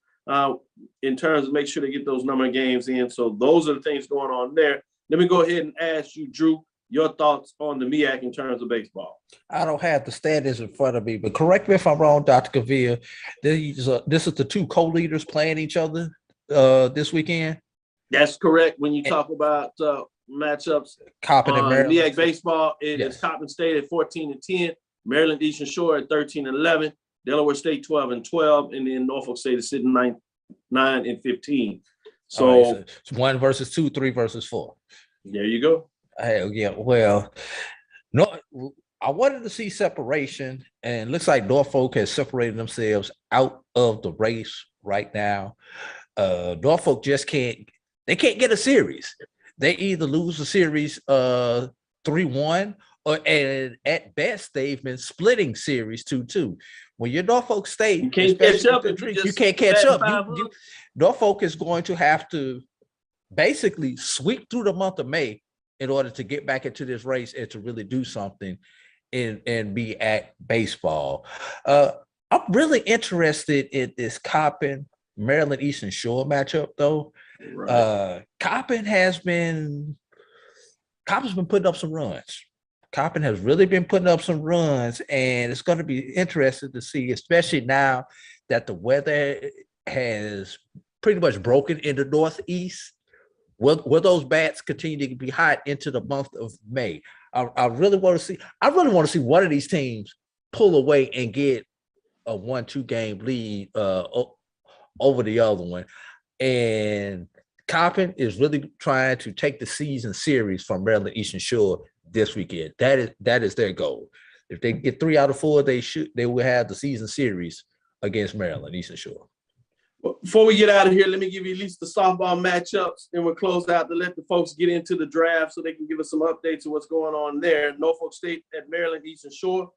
in terms of make sure they get those number of games in. So those are the things going on there. Let me go ahead and ask you, Drew, your thoughts on the MEAC in terms of baseball. I don't have the standings in front of me, but correct me if I'm wrong, Dr. Cavil. This is the 2 co-leaders playing each other this weekend. That's correct. When you talk about matchups, Coppin and Maryland. MEAC baseball, it is Coppin State at 14-10, Maryland Eastern Shore at 13-11, Delaware State 12-12, and then Norfolk State is sitting 9-15. So it's 1 versus 2, 3 versus 4. There you go. Yeah. Well, no, I wanted to see separation, and it looks like Norfolk has separated themselves out of the race right now. Norfolk just can't get a series. They either lose the series 3-1, and at best they've been splitting series 2-2. When you're Norfolk State, you can't catch up. You can't catch up. Norfolk is going to have to basically sweep through the month of May in order to get back into this race and to really do something and be at baseball. I'm really interested in this Coppin Maryland Eastern Shore matchup, though. Right. Coppin's been putting up some runs. Coppin has really been putting up some runs, and it's going to be interesting to see, especially now that the weather has pretty much broken in the Northeast. Will those bats continue to be hot into the month of May? I really want to see one of these teams pull away and get a 1-2 game lead over the other one. And Coppin is really trying to take the season series from Maryland Eastern Shore this weekend. That is their goal. If they get 3 out of 4, they will have the season series against Maryland Eastern Shore. Before we get out of here, let me give you at least the softball matchups, and we'll close out to let the folks get into the draft so they can give us some updates of what's going on there. Norfolk State at Maryland Eastern Shore,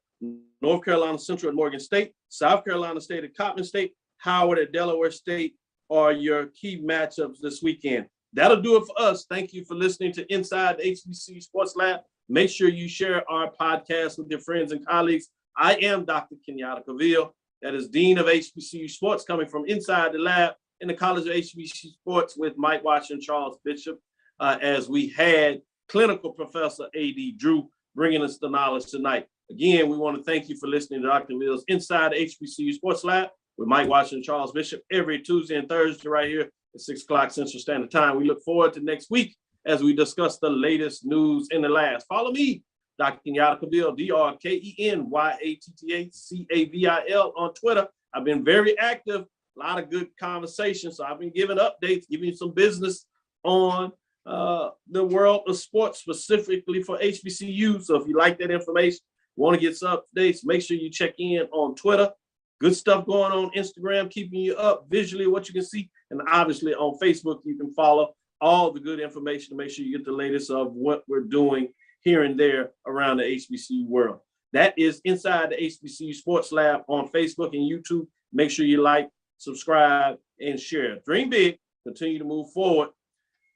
North Carolina Central at Morgan State, South Carolina State at Coppin State, Howard at Delaware State are your key matchups this weekend. That'll do it for us. Thank you for listening to Inside the HBCU Sports Lab. Make sure you share our podcast with your friends and colleagues. I am Dr. Kenyatta Cavil. That is Dean of HBCU Sports, coming from inside the lab in the College of HBCU Sports with Mike Washington, Charles Bishop, as we had clinical professor A.D. Drew bringing us the knowledge tonight. Again, we want to thank you for listening to Dr. Mills Inside the HBCU Sports Lab with Mike Washington, Charles Bishop, every Tuesday and Thursday right here at 6 o'clock Central Standard Time. We look forward to next week as we discuss the latest news in the labs. Follow me, Dr. Kenyatta Cavil, DrKenyattacavil on Twitter. I've been very active, a lot of good conversations. So I've been giving updates, giving you some business on the world of sports, specifically for HBCU. So if you like that information, want to get some updates, make sure you check in on Twitter. Good stuff going on Instagram, keeping you up visually what you can see. And obviously on Facebook, you can follow all the good information to make sure you get the latest of what we're doing here and there around the HBCU world. That is Inside the HBCU Sports Lab on Facebook and YouTube. Make sure you like, subscribe, and share. Dream big, continue to move forward.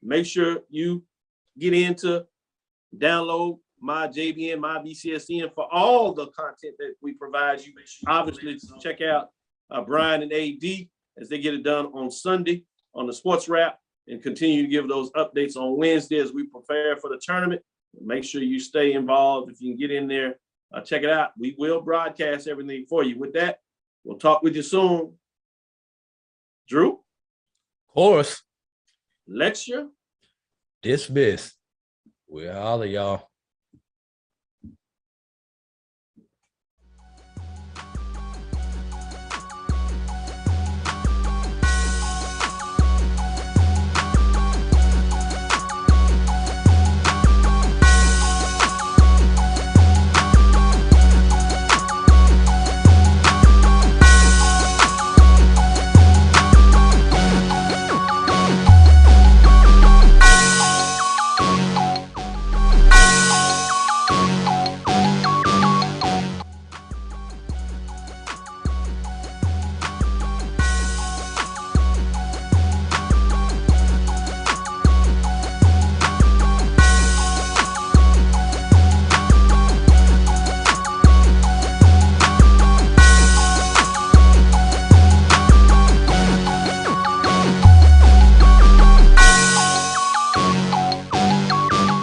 Make sure you get into download my JBN, my BCSN for all the content that we provide you. Obviously, check out Brian and AD as they get it done on Sunday on the Sports Wrap, and continue to give those updates on Wednesday as we prepare for the tournament. Make sure you stay involved. If you can get in there, check it out. We will broadcast everything for you. With that, we'll talk with you soon. Drew? Of course. Lecture? Dismissed. We're all of y'all.